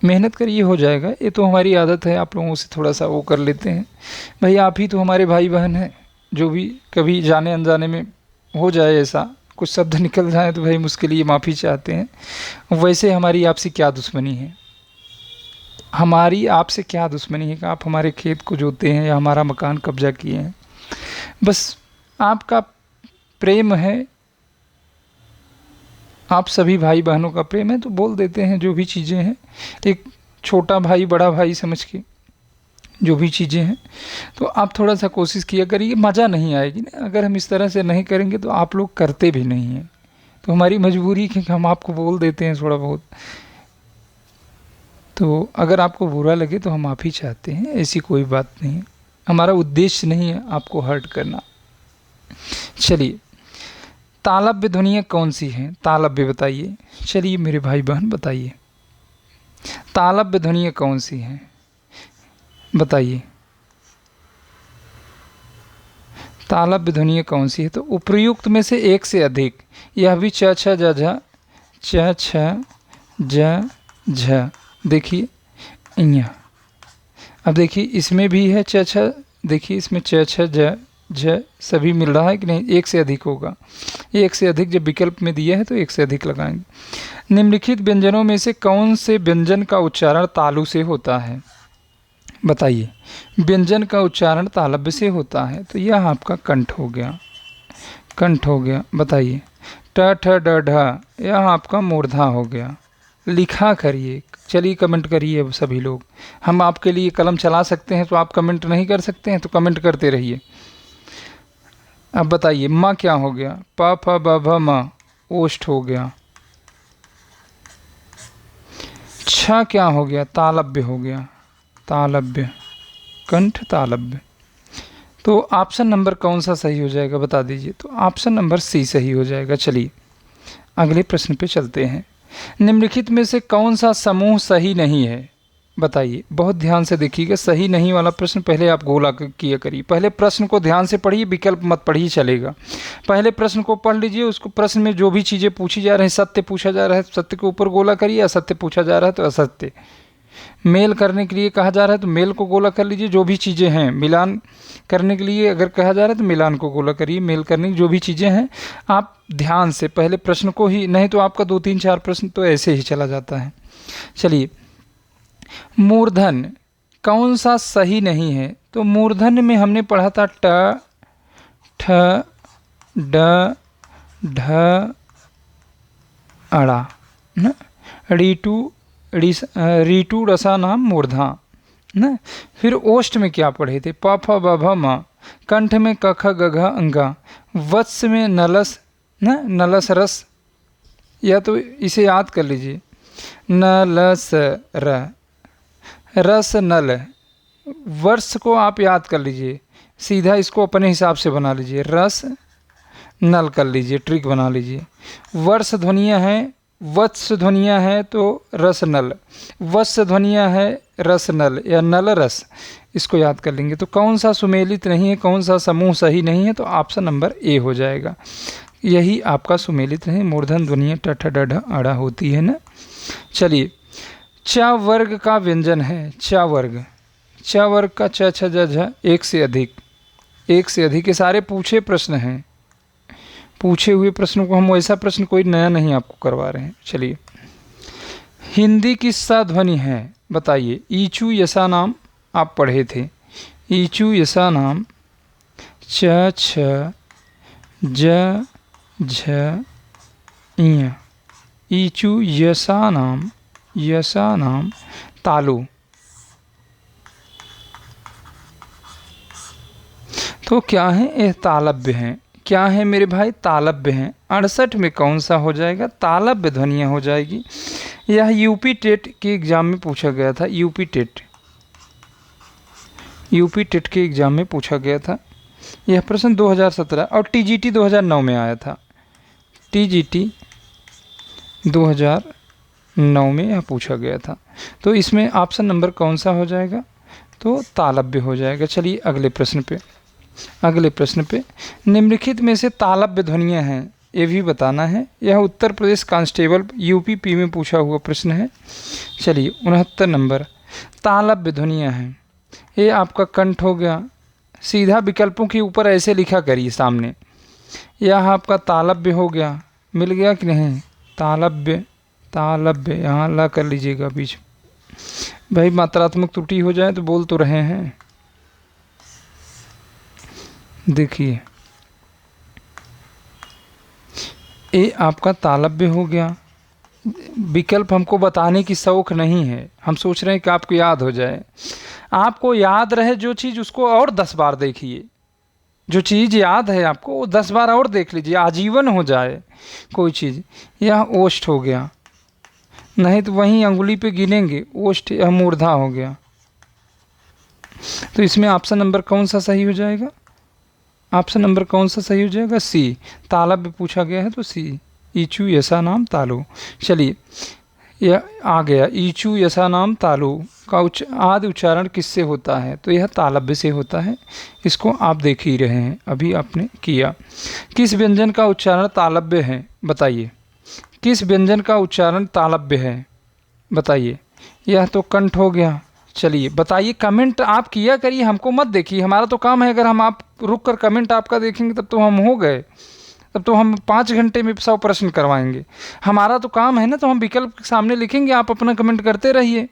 मेहनत करिए, हो जाएगा। ये तो हमारी आदत है, आप लोगों से थोड़ा सा वो कर लेते हैं। भाई आप ही तो हमारे भाई बहन हैं, जो भी कभी जाने अनजाने में हो जाए ऐसा कुछ शब्द निकल जाए तो भाई उसके लिए माफ़ी चाहते हैं। वैसे हमारी आपसे क्या दुश्मनी है? हमारी आपसे क्या दुश्मनी है कि आप हमारे खेत को जोते हैं या हमारा मकान कब्जा किए हैं? बस आपका प्रेम है, आप सभी भाई बहनों का प्रेम है, तो बोल देते हैं जो भी चीज़ें हैं, एक छोटा भाई बड़ा भाई समझ के जो भी चीज़ें हैं। तो आप थोड़ा सा कोशिश किया करिए, मज़ा नहीं आएगी ना अगर हम इस तरह से नहीं करेंगे, तो आप लोग करते भी नहीं हैं। तो हमारी मजबूरी है कि हम आपको बोल देते हैं थोड़ा बहुत। तो अगर आपको बुरा लगे तो हम माफ़ी चाहते हैं, ऐसी कोई बात नहीं है, हमारा उद्देश्य नहीं है आपको हर्ट करना। चलिए, तालव्य ध्वनियाँ कौन सी हैं? तालव्य बताइए। चलिए मेरे भाई बहन बताइए, तालव्य ध्वनियाँ कौन सी हैं? बताइए, तालव्य ध्वनियाँ कौन सी है? तो उपर्युक्त में से एक से अधिक, यह भी च छ ज झ, च छ ज झ, देखिए इया, अब देखिए इसमें भी है च छ, देखिए इसमें च छ ज झ सभी मिल रहा है कि नहीं, एक से अधिक होगा, एक से अधिक जब विकल्प में दिया है तो एक से अधिक लगाएंगे। निम्नलिखित व्यंजनों में से कौन से व्यंजन का उच्चारण तालु से होता है, बताइए। व्यंजन का उच्चारण तालव्य से होता है, तो यह आपका कंठ हो गया, कंठ हो गया। बताइए ट ठ ड ढ, यह आपका मूर्धा हो गया। लिखा करिए, चलिए कमेंट करिए अब सभी लोग। हम आपके लिए कलम चला सकते हैं तो आप कमेंट नहीं कर सकते हैं, तो कमेंट करते रहिए। अब बताइए माँ क्या हो गया, प फ ब भ म, ओष्ठ हो गया। छ क्या हो गया, तालव्य हो गया, तालव्य, कंठ तालव्य। तो ऑप्शन नंबर कौन सा सही हो जाएगा बता दीजिए। तो ऑप्शन नंबर सी सही हो जाएगा। चलिए अगले प्रश्न पे चलते हैं। निम्नलिखित में से कौन सा समूह सही नहीं है, बताइए। बहुत ध्यान से देखिएगा, सही नहीं वाला प्रश्न पहले आप गोला किया करिए। पहले प्रश्न को ध्यान से पढ़िए, विकल्प मत पढ़िए चलेगा। पहले प्रश्न को पढ़ लीजिए, उसको प्रश्न में जो भी चीज़ें पूछी जा रही हैं, सत्य पूछा जा रहा है सत्य के ऊपर गोला करिए, असत्य पूछा जा रहा है तो असत्य। मेल करने के लिए कहा जा रहा है तो मेल को गोला कर लीजिए, जो भी चीज़ें हैं। मिलान करने के लिए अगर कहा जा रहा है तो मिलान को गोला करिए। मेल करने की जो भी चीज़ें हैं आप ध्यान से पहले प्रश्न को ही, नहीं तो आपका 2 3 4 प्रश्न तो ऐसे ही चला जाता है। चलिए मूर्धन कौन सा सही नहीं है, तो मूर्धन में हमने पढ़ा था ट ठ ड ढ अड़ा न, रीटू रसा नाम मूर्धा न। फिर ओष्ठ में क्या पढ़े थे, प फ ब भ म, कंठ में क ख ग घ अंगा, वत्स में नलस न, नलस रस, या तो इसे याद कर लीजिए, नलस र, रस नल। वर्ष को आप याद कर लीजिए, सीधा इसको अपने हिसाब से बना लीजिए, रस नल कर लीजिए, ट्रिक बना लीजिए। वर्ष ध्वनियाँ हैं, वत्स ध्वनियाँ हैं तो रस नल, वत्स ध्वनियाँ है रस नल या नल रस, इसको याद कर लेंगे। तो कौन सा सुमेलित नहीं है, कौन सा समूह सही नहीं है, तो ऑप्शन नंबर ए हो जाएगा। यही आपका सुमेलित नहीं, मूर्धन ध्वनियाँ ट ठ ड ढ अड़ा होती है ना। चलिए च वर्ग का व्यंजन है, च वर्ग, च वर्ग का च छ ज झ, एक से अधिक, एक से अधिक। ये सारे पूछे प्रश्न हैं, पूछे हुए प्रश्नों को हम वैसा प्रश्न कोई नया नहीं आपको करवा रहे हैं। चलिए हिंदी की सा ध्वनि है, बताइए। ईचू यसा नाम आप पढ़े थे, ईचू यसा नाम च छ ज झ इय, ईचू यसा नाम, यसा नाम तालु। तो क्या है, यह तालव्य हैं। क्या है मेरे भाई, तालव्य हैं। 68 में कौन सा हो जाएगा, तालव्य ध्वनियाँ हो जाएगी। यह यूपी टेट के एग्ज़ाम में पूछा गया था, यूपी टेट, यूपी टेट के एग्ज़ाम में पूछा गया था यह प्रश्न 2017, और टीजीटी 2009 में आया था, टीजीटी 2009 में यह पूछा गया था। तो इसमें ऑप्शन नंबर कौन सा हो जाएगा, तो तालव्य हो जाएगा। चलिए अगले प्रश्न पे, अगले प्रश्न पे। निम्नलिखित में से तालव्य ध्वनियाँ हैं, ये भी बताना है। यह उत्तर प्रदेश कांस्टेबल यूपी में पूछा हुआ प्रश्न है। चलिए 69 नंबर, तालव्य ध्वनियाँ हैं। ये आपका कंठ हो गया, सीधा विकल्पों के ऊपर ऐसे लिखा करिए सामने। यह आपका तालव्य हो गया, मिल गया कि नहीं, तालव्य, तालव्य यहाँ ला कर लीजिएगा बीच। भाई मात्रात्मक त्रुटि हो जाए तो बोल तो रहे हैं। देखिए ये आपका तालव्य हो गया। विकल्प हमको बताने की शौक नहीं है, हम सोच रहे हैं कि आपको याद हो जाए। आपको याद रहे जो चीज़, उसको और 10 बार देखिए। जो चीज़ याद है आपको वो 10 बार और देख लीजिए, आजीवन हो जाए कोई चीज़। यह ओष्ठ हो गया, नहीं तो वहीं अंगुली पे गिनेंगे, ओष्ठ, यह मूर्धा हो गया। तो इसमें ऑप्शन नंबर कौन सा सही हो जाएगा, ऑप्शन नंबर कौन सा सही हो जाएगा, सी। तालव्य पूछा गया है तो सी, ईचू यसा नाम तालु। चलिए यह आ गया, ईचू यसा नाम तालु का आदि उच्चारण किससे होता है, तो यह तालव्य से होता है। इसको आप देख ही रहे हैं, अभी आपने किया। किस व्यंजन का उच्चारण तालव्य है, बताइए। किस व्यंजन का उच्चारण तालव्य है, बताइए। यह तो कंठ हो गया, चलिए बताइए, कमेंट आप किया करिए, हमको मत देखिए, हमारा तो काम है। अगर हम आप रुक कर कमेंट आपका देखेंगे तब तो हम हो गए, तब तो हम 5 घंटे में 100 प्रश्न करवाएंगे। हमारा तो काम है ना, तो हम विकल्प के सामने लिखेंगे, आप अपना कमेंट करते रहिए।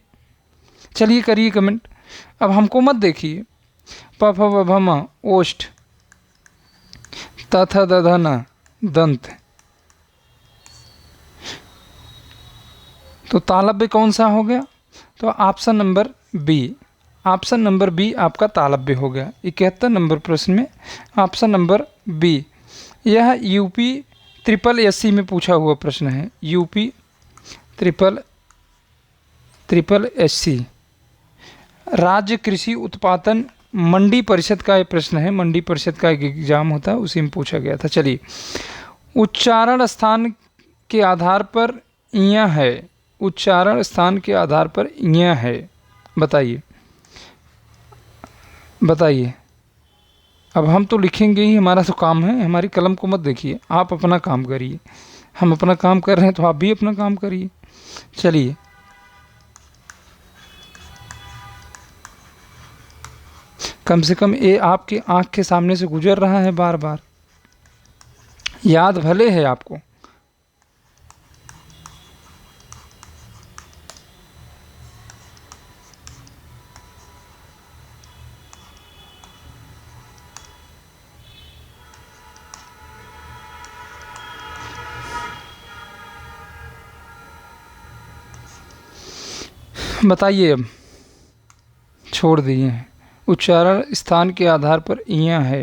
चलिए करिए कमेंट, अब हमको मत देखिए। प फ ब भ म ओष्ठ, त थ द ध न दंत। तो तालव्य कौन सा हो गया? तो option number B, option number B आपका तालव्य हो गया। 71 नंबर प्रश्न में ऑप्शन नंबर बी। यह यूपी ट्रिपल एससी में पूछा हुआ प्रश्न है। यूपी ट्रिपल एससी राज्य कृषि उत्पादन मंडी परिषद का ये प्रश्न है। मंडी परिषद का एक एग्जाम होता है, उसी में पूछा गया था। चलिए, उच्चारण स्थान के आधार पर इया है, उच्चारण स्थान के आधार पर इया है, बताइए बताइए। अब हम तो लिखेंगे ही, हमारा तो काम है, हमारी कलम को मत देखिए, आप अपना काम करिए। हम अपना काम कर रहे हैं तो आप भी अपना काम करिए। चलिए, कम से कम ये आपकी आंख के सामने से गुजर रहा है बार बार, याद भले है आपको। बताइए, अब छोड़ दिए हैं। उच्चारण स्थान के आधार पर इया है।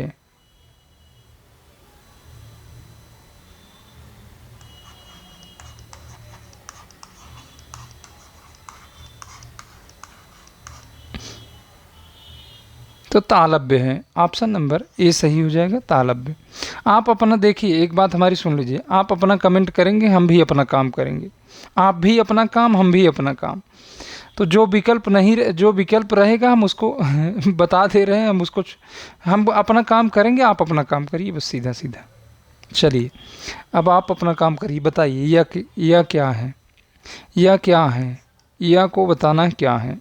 तो तालव्य है, ऑप्शन नंबर ए सही हो जाएगा, तालव्य। आप अपना देखिए, एक बात हमारी सुन लीजिए, आप अपना कमेंट करेंगे, हम भी अपना काम करेंगे। आप भी अपना काम, हम भी अपना काम। तो जो विकल्प नहीं, जो विकल्प रहेगा हम उसको बता दे रहे हैं, हम उसको, हम अपना काम करेंगे, आप अपना काम करिए, बस सीधा सीधा। चलिए, अब आप अपना काम करिए, बताइए यह क्या है, यह क्या है, यह को बताना क्या है,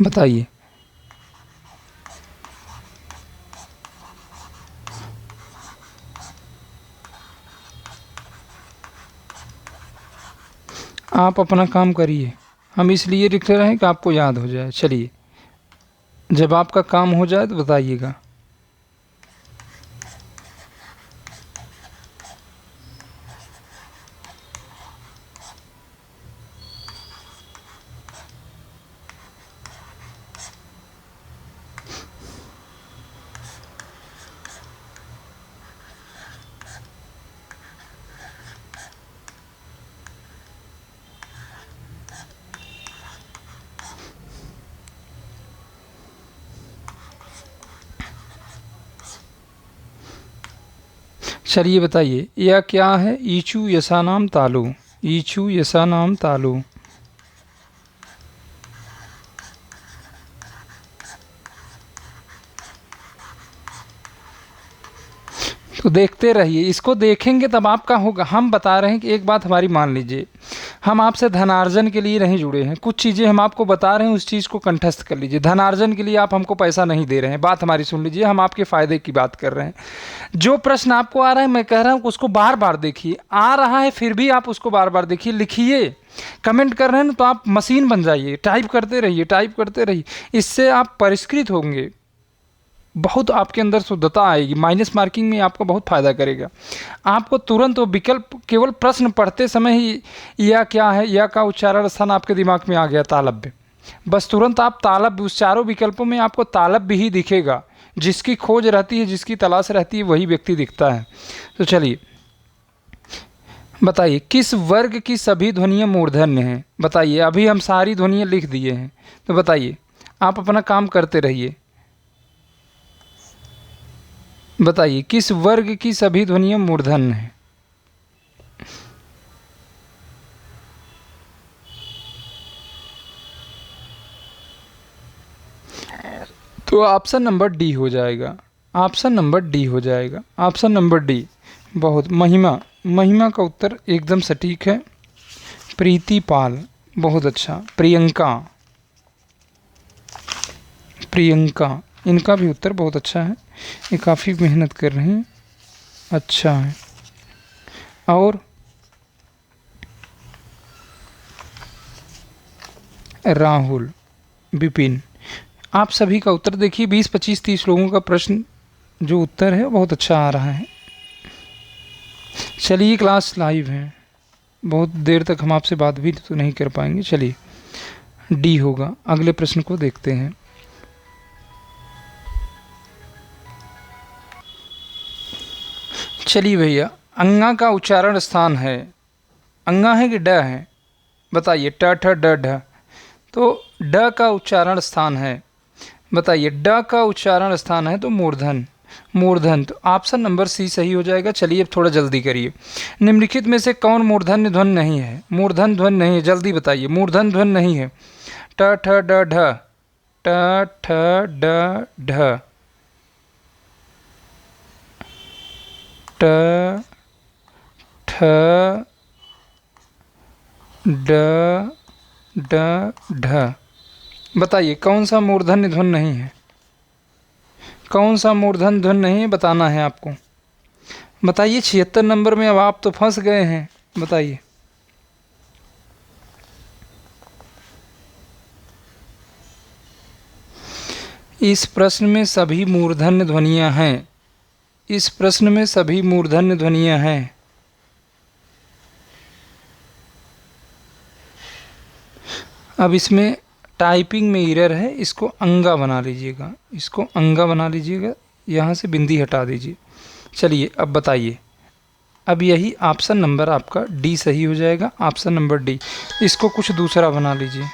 बताइए। आप अपना काम करिए, हम इसलिए लिख रहे हैं कि आपको याद हो जाए। चलिए, जब आपका काम हो जाए तो बताइएगा। चलिए बताइए, यह क्या है? ईचू यशानाम तालु, ईचू यशानाम तालु। तो देखते रहिए, इसको देखेंगे तब आपका होगा। हम बता रहे हैं कि एक बात हमारी मान लीजिए, हम आपसे धनार्जन के लिए नहीं जुड़े हैं। कुछ चीज़ें हम आपको बता रहे हैं, उस चीज़ को कंठस्थ कर लीजिए। धनार्जन के लिए आप हमको पैसा नहीं दे रहे हैं, बात हमारी सुन लीजिए, हम आपके फ़ायदे की बात कर रहे हैं। जो प्रश्न आपको आ रहा है, मैं कह रहा हूँ उसको बार बार देखिए। आ रहा है फिर भी आप उसको बार बार देखिए, लिखिए। कमेंट कर रहे हैं ना, तो आप मशीन बन जाइए, टाइप करते रहिए, टाइप करते रहिए। इससे आप परिष्कृत होंगे, बहुत आपके अंदर शुद्धता आएगी, माइनस मार्किंग में आपको बहुत फ़ायदा करेगा। आपको तुरंत वो विकल्प, केवल प्रश्न पढ़ते समय ही यह क्या है, यह का उच्चारण स्थान आपके दिमाग में आ गया, तालव्य। बस तुरंत आप तालव्य, उस चारों विकल्पों में आपको तालव्य ही दिखेगा। जिसकी खोज रहती है, जिसकी तलाश रहती है, वही व्यक्ति दिखता है। तो चलिए बताइए, किस वर्ग की सभी ध्वनियाँ मूर्धन्य हैं? बताइए, अभी हम सारी ध्वनियाँ लिख दिए हैं, तो बताइए, आप अपना काम करते रहिए। बताइए, किस वर्ग की सभी ध्वनियाँ मूर्धन्य हैं? तो ऑप्शन नंबर डी हो जाएगा, ऑप्शन नंबर डी हो जाएगा, ऑप्शन नंबर डी। बहुत महिमा, महिमा का उत्तर एकदम सटीक है। प्रीति पाल, बहुत अच्छा। प्रियंका, प्रियंका, इनका भी उत्तर बहुत अच्छा है, ये काफ़ी मेहनत कर रही हैं, अच्छा है। और राहुल, विपिन, आप सभी का उत्तर देखिए 20, 25, 30 लोगों का प्रश्न जो उत्तर है बहुत अच्छा आ रहा है। चलिए क्लास लाइव है, बहुत देर तक हम आपसे बात भी तो नहीं कर पाएंगे। चलिए डी होगा। अगले प्रश्न को देखते हैं। चलिए भैया, अंगा का उच्चारण स्थान है, अंगा है कि ड है? बताइए। ट ठ ड ढ, तो ड का उच्चारण स्थान है, बताइए। ड का उच्चारण स्थान है तो मूर्धन, मूर्धन, तो ऑप्शन नंबर सी सही हो जाएगा। चलिए अब थोड़ा जल्दी करिए। निम्नलिखित में से कौन मूर्धन्य ध्वनि नहीं है? मूर्धन ध्वनि नहीं है, जल्दी बताइए। मूर्धन ध्वनि नहीं है। ट ठ ड ढ, ट ठ ड ढ, ट ठ ड ड ढ, बताइए कौन सा मूर्धन्य ध्वनि नहीं है? कौन सा मूर्धन ध्वनि नहीं है बताना है आपको। बताइए 76 नंबर में, अब आप तो फंस गए हैं, बताइए। इस प्रश्न में सभी मूर्धन्य ध्वनियां हैं, इस प्रश्न में सभी मूर्धन्य ध्वनियां हैं। अब इसमें टाइपिंग में एरर है, इसको अंगा बना लीजिएगा, इसको अंगा बना लीजिएगा, यहाँ से बिंदी हटा दीजिए। चलिए अब बताइए। अब यही ऑप्शन नंबर आपका डी सही हो जाएगा, ऑप्शन नंबर डी। इसको कुछ दूसरा बना लीजिए।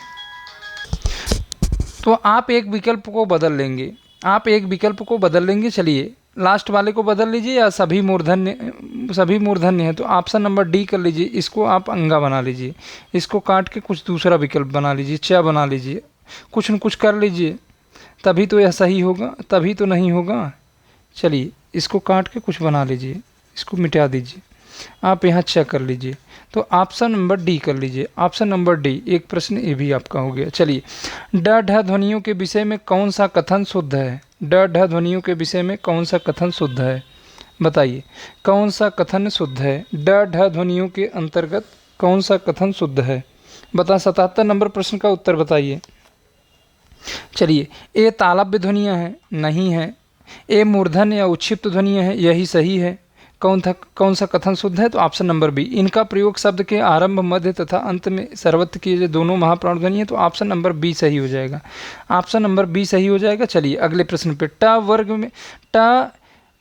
तो आप एक विकल्प को बदल लेंगे, आप एक विकल्प को बदल लेंगे। चलिए लास्ट वाले को बदल लीजिए, या सभी मूर्धन्य है तो ऑप्शन नंबर डी कर लीजिए। इसको आप अंगा बना लीजिए, इसको काट के कुछ दूसरा विकल्प बना लीजिए, च बना लीजिए, कुछ न कुछ कर लीजिए, तभी तो यह सही होगा, तभी तो नहीं होगा। चलिए इसको काट के कुछ बना लीजिए, इसको मिटा दीजिए, आप यहाँ चेक कर लीजिए, तो ऑप्शन नंबर डी कर लीजिए, ऑप्शन नंबर डी। एक प्रश्न ये भी आपका हो गया। चलिए ड ढ ध्वनियों के विषय में कौन सा कथन शुद्ध है? ड ढ ध्वनियों के विषय में कौन सा कथन शुद्ध है? बताइए कौन सा कथन शुद्ध है? ड ढ ध्वनियों के अंतर्गत कौन सा कथन शुद्ध है? बता 77 नंबर प्रश्न का उत्तर बताइए। चलिए ए तालव्य ध्वनियाँ हैं, नहीं है। ए मूर्धन्य या उच्छिप्त ध्वनियाँ हैं, यही सही है। कौन सा कथन शुद्ध है? तो ऑप्शन नंबर बी। इनका प्रयोग शब्द के आरंभ, मध्य तथा अंत में सर्वत्र किए जो दोनों महाप्राण ध्वनि है, तो ऑप्शन नंबर बी सही हो जाएगा, ऑप्शन नंबर बी सही हो जाएगा। चलिए अगले प्रश्न पे। ट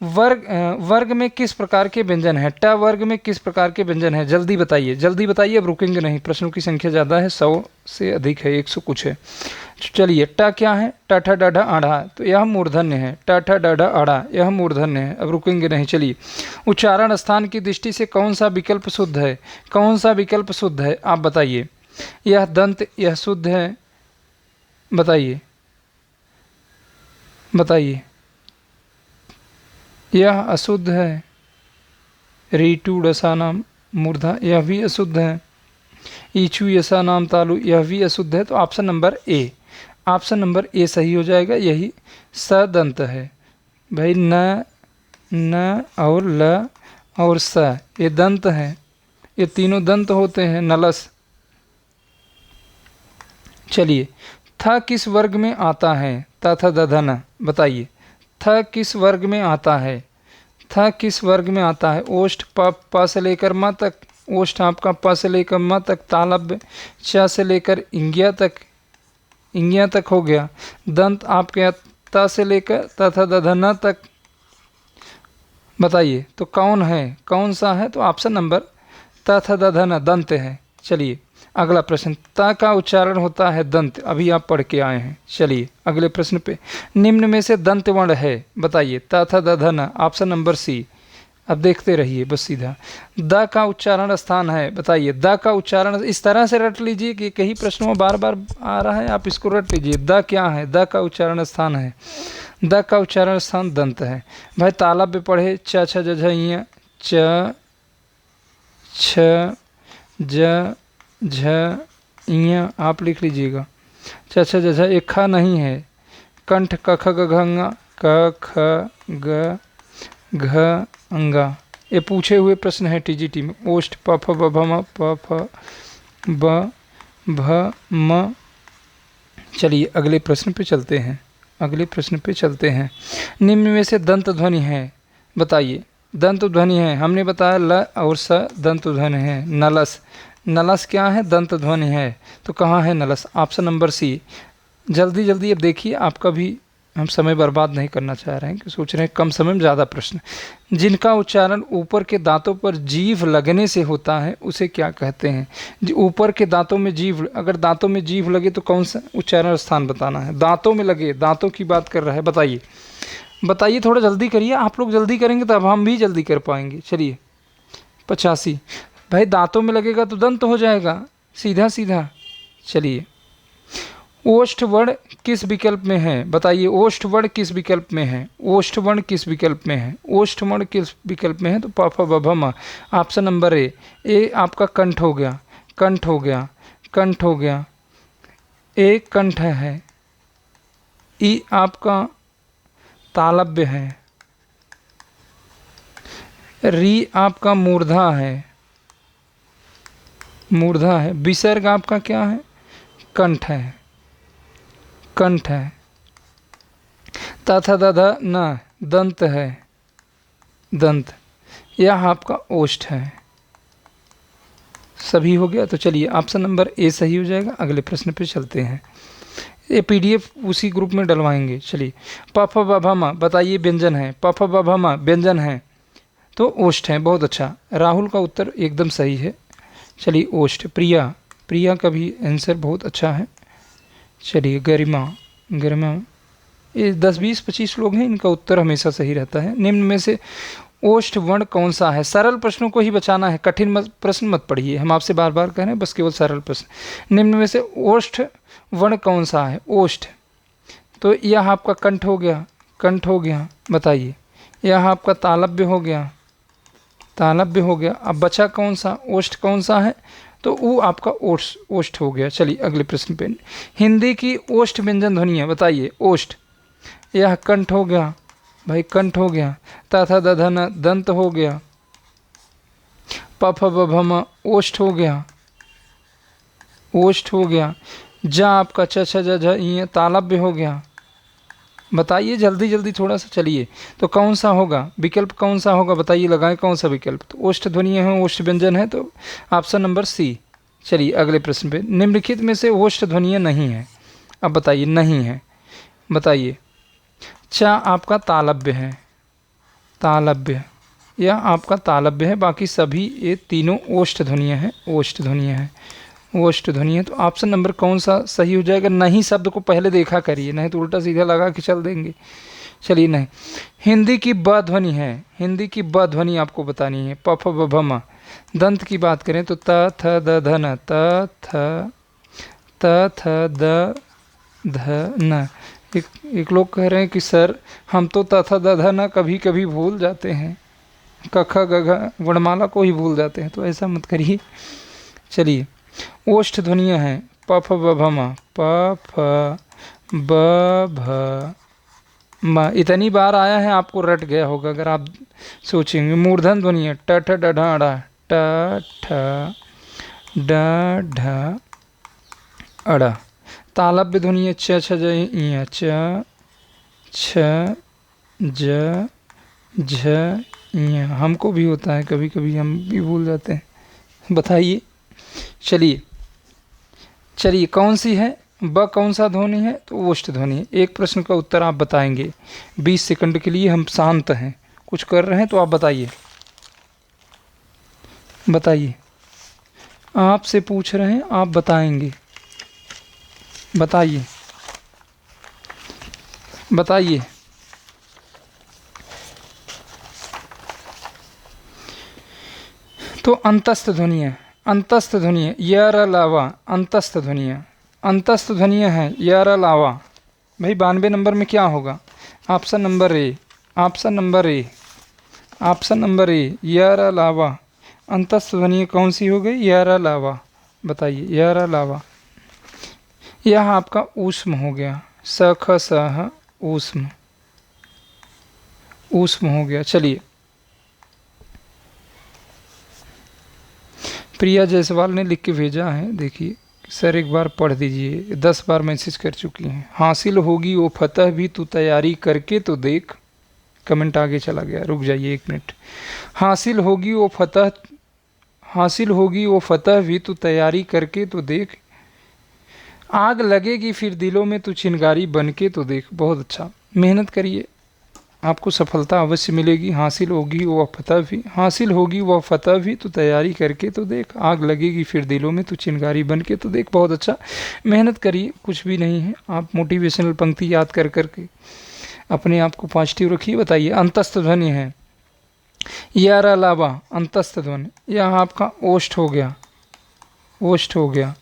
वर्ग में किस प्रकार के व्यंजन है? ट वर्ग में किस प्रकार के व्यंजन है? जल्दी बताइए, जल्दी बताइए, अब रुकेंगे नहीं, प्रश्नों की संख्या ज़्यादा है, 100 से अधिक है, 100 कुछ है। चलिए ट क्या है? ट ठ ड ढ आढ़ा, तो यह मूर्धन्य है। ट ठ ड ढ आढ़ा, यह मूर्धन्य है, अब रुकेंगे नहीं। चलिए उच्चारण स्थान की दृष्टि से कौन सा विकल्प शुद्ध है? कौन सा विकल्प शुद्ध है आप बताइए। यह दंत, यह शुद्ध है, बताइए, बताइए। यह अशुद्ध है, रीटू डसा नाम मूर्धा, यह भी अशुद्ध है। ईचू यसा नाम तालु, यह भी अशुद्ध है, तो option number A, option number ए सही हो जाएगा, यही सदंत है। भाई न और ल और स, ये दंत हैं, ये तीनों दंत होते हैं, नलस। चलिए थ किस वर्ग में आता है? तथा दधन, बताइए थ किस वर्ग में आता है? थ किस वर्ग में आता है? ओष्ठ प से लेकर म तक, ओष्ठ आपका प से लेकर म तक, तालव्य च से लेकर इंगिया तक हो गया, दंत आपके त से लेकर तथा दधन तक, बताइए तो कौन है, कौन सा है? तो ऑप्शन नंबर तथा दधन दंत है। चलिए अगला प्रश्न। त का उच्चारण होता है दंत, अभी आप पढ़ के आए हैं। चलिए अगले प्रश्न पे। निम्न में से दंत वर्ण है, बताइए। तथा दधन, ऑप्शन नंबर सी। अब देखते रहिए बस सीधा। द का उच्चारण स्थान है, बताइए। द का उच्चारण इस तरह से रट लीजिए कि कई प्रश्नों में बार बार आ रहा है, आप इसको रट लीजिए। द क्या है? द का उच्चारण स्थान है, द का उच्चारण स्थान दंत है। भाई तालब पे पढ़े च छ ज झ इ च छ ज झ इ, आप लिख लीजिएगा। च छ ज झ, एक खा नहीं है, कंठ क ख ग घ ङ, क ख ग घ अंगा, ये पूछे हुए प्रश्न है टीजीटी में। ओष्ठ प फ ब भ म, प फ ब भ म। चलिए अगले प्रश्न पे चलते हैं, अगले प्रश्न पे चलते हैं। निम्न में से दंत ध्वनि है, बताइए। दंत ध्वनि है, हमने बताया ल और स दंत ध्वनि है। नलस, नलस क्या है? दंत ध्वनि है। तो कहाँ है नलस? ऑप्शन नंबर सी। जल्दी जल्दी अब देखिए, आपका भी हम समय बर्बाद नहीं करना चाह रहे हैं कि सोच रहे हैं कम समय में ज़्यादा प्रश्न। जिनका उच्चारण ऊपर के दांतों पर जीभ लगने से होता है उसे क्या कहते हैं? ऊपर के दांतों में जीभ, अगर दांतों में जीभ लगे तो कौन सा उच्चारण स्थान बताना है? दांतों में लगे, दांतों की बात कर रहा है, बताइए बताइए, थोड़ा जल्दी करिए। आप लोग जल्दी करेंगे तब हम भी जल्दी कर पाएंगे। चलिए 85। भाई दांतों में लगेगा तो दंत हो जाएगा, सीधा सीधा। चलिए ओष्ठ वर्ण किस विकल्प में है? बताइए ओष्ठ वर्ण किस विकल्प में है? ओष्ठ वर्ण किस विकल्प में है? ओष्ठ वर्ण किस विकल्प में है? तो प फ ब भ म, ऑप्शन नंबर ए। ए आपका कंठ हो गया, कंठ हो गया, कंठ हो गया, ए कंठ है। ई आपका तालव्य है। री आपका मूर्धा है, मूर्धा है। विसर्ग आपका क्या है? कंठ है, कंठ है। तथा दधा न दंत है, दंत। यह आपका ओष्ठ है। सभी हो गया? तो चलिए ऑप्शन नंबर ए सही हो जाएगा। अगले प्रश्न पे चलते हैं। ये पीडीएफ उसी ग्रुप में डलवाएंगे। चलिए प फ ब भ म, बताइए व्यंजन है। प फ ब भ म व्यंजन है तो ओष्ठ है। बहुत अच्छा, राहुल का उत्तर एकदम सही है। चलिए ओष्ठ। प्रिया, प्रिया का भी आंसर बहुत अच्छा है। चलिए गरिमा, गरिमा। ये 10-20-25 लोग हैं, इनका उत्तर हमेशा सही रहता है। निम्न में से ओष्ठ वर्ण कौन सा है? सरल प्रश्नों को ही बचाना है, कठिन प्रश्न मत पढ़िए, हम आपसे बार बार कह रहे हैं, बस केवल सरल प्रश्न। निम्न में से ओष्ठ वर्ण कौन सा है? ओष्ठ। तो यह आपका कंठ हो गया, कंठ हो गया, बताइए। यह आपका तालव्य हो गया, तालव्य हो गया। अब बचा कौन सा? ओष्ठ कौन सा है? तो वो आपका ओष्ठ, ओष्ठ हो गया। चलिए अगले प्रश्न पे। हिंदी की ओष्ठ व्यंजन ध्वनि है, बताइए। ओष्ठ, यह कंठ हो गया भाई, कंठ हो गया। तथा दधन दंत हो गया। प फ ब भ म ओष्ठ हो गया, ओष्ठ हो गया। जा आपका च छ ज झ इ तालव्य हो गया। बताइए जल्दी जल्दी थोड़ा सा। चलिए तो कौन सा होगा विकल्प? कौन सा होगा बताइए, लगाएं कौन सा विकल्प? तो ओष्ठ ध्वनि है, ओष्ठ व्यंजन है, तो ऑप्शन नंबर सी। चलिए अगले प्रश्न पे। निम्नलिखित में से ओष्ठ ध्वनियाँ नहीं है, अब बताइए। नहीं है, बताइए। चा आपका तालव्य है, तालव्य, यह आपका तालव्य है। बाकी सभी ये तीनों ओष्ठ ध्वनियाँ हैं, ओष्ठ ध्वनियाँ हैं, ओष्ठ ध्वनि है। तो ऑप्शन नंबर कौन सा सही हो जाएगा? नहीं शब्द को पहले देखा करिए, नहीं तो उल्टा सीधा लगा के चल देंगे। चलिए नहीं। हिंदी की ब ध्वनि है, हिंदी की ब ध्वनि आपको बतानी है। प फ ब भ म। दंत की बात करें तो त थ द ध न, त थ द ध न। एक लोग कह रहे हैं कि सर हम तो त थ द ध न कभी कभी भूल जाते हैं, क ख ग घ वर्णमाला को ही भूल जाते हैं, तो ऐसा मत करिए। चलिए ओष्ठ ध्वनियाँ हैं। प फ ब भ म, प फ ब भ म। इतनी बार आया है आपको रट गया होगा अगर आप सोचेंगे। मूर्धन ध्वनि है। ट ठ ड ढ अड़ा, ट ठ ड ढ अड़ा। तालव्य ध्वनि है। च छ ज इ, च छ ज झ इ। हमको भी होता है कभी कभी, हम भी भूल जाते हैं। बताइए। चलिए चलिए कौन सी है? ब कौन सा ध्वनि है? तो ओष्ठ ध्वनि है। एक प्रश्न का उत्तर आप बताएंगे। 20 सेकंड के लिए हम शांत हैं, कुछ कर रहे हैं तो आप बताइए, बताइए। आपसे पूछ रहे हैं, आप बताएंगे, बताइए, बताइए। तो अंतस्थ ध्वनि है, अंतस्थ ध्वनि है। य र लावा, अंतस्थ ध्वनि है, अंतस्थ ध्वनियाँ हैं। य र लावा। भाई 92 नंबर में क्या होगा? Option number A, option number A, option number ए। य र लावा। अंतस्थ ध्वनि कौन सी हो गई? य र लावा। बताइए। य र लावा। यह आपका ऊष्म हो गया। स ख स ह ऊष्म, ऊष्म हो गया। चलिए, प्रिया जायसवाल ने लिख के भेजा है, देखिए सर एक बार पढ़ दीजिए, 10 बार मैसेज कर चुकी हैं। हासिल होगी वो फतह भी तू तैयारी करके तो देख। कमेंट आगे चला गया, रुक जाइए 1 मिनट। हासिल होगी वो फतह, हासिल होगी वो फतह भी तू तैयारी करके तो देख। आग लगेगी फिर दिलों में तू चिंगारी बन के तो देख। बहुत अच्छा, मेहनत करिए, आपको सफलता अवश्य मिलेगी। हासिल होगी वह फतह भी, हासिल होगी वह फतह भी तो तैयारी करके तो देख। आग लगेगी फिर दिलों में तो चिंगारी बन के तो देख। बहुत अच्छा, मेहनत करिए, कुछ भी नहीं है। आप मोटिवेशनल पंक्ति याद कर करके अपने आप को पॉजिटिव रखिए। बताइए, अंतस्थ ध्वनि है यार अलावा, अंतस्थ ध्वनि, यह आपका ओष्ठ हो गया, ओष्ठ हो गया।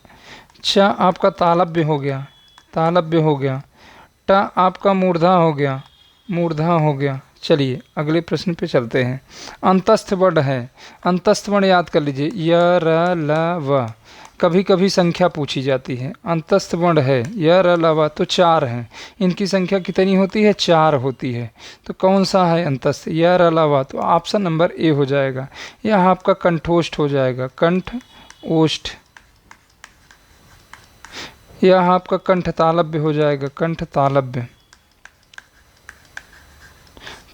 च आपका तालव्य हो गया, तालव्य हो गया। ट आपका मूर्धा हो गया, मूर्धा हो गया। चलिए अगले प्रश्न पे चलते हैं। अंतस्थ वर्ण है, अंतस्थ वर्ण याद कर लीजिए, य र ल व। कभी कभी संख्या पूछी जाती है। अंतस्थ वर्ण है य र ल व, तो 4 हैं। इनकी संख्या कितनी होती है? 4 होती है। तो कौन सा है अंतस्थ? य र ल व, तो ऑप्शन नंबर ए हो जाएगा। यह आपका कंठोष्ठ हो जाएगा, कंठ ओष्ठ। यह आपका कंठ तालव्य हो जाएगा, कंठ तालव्य,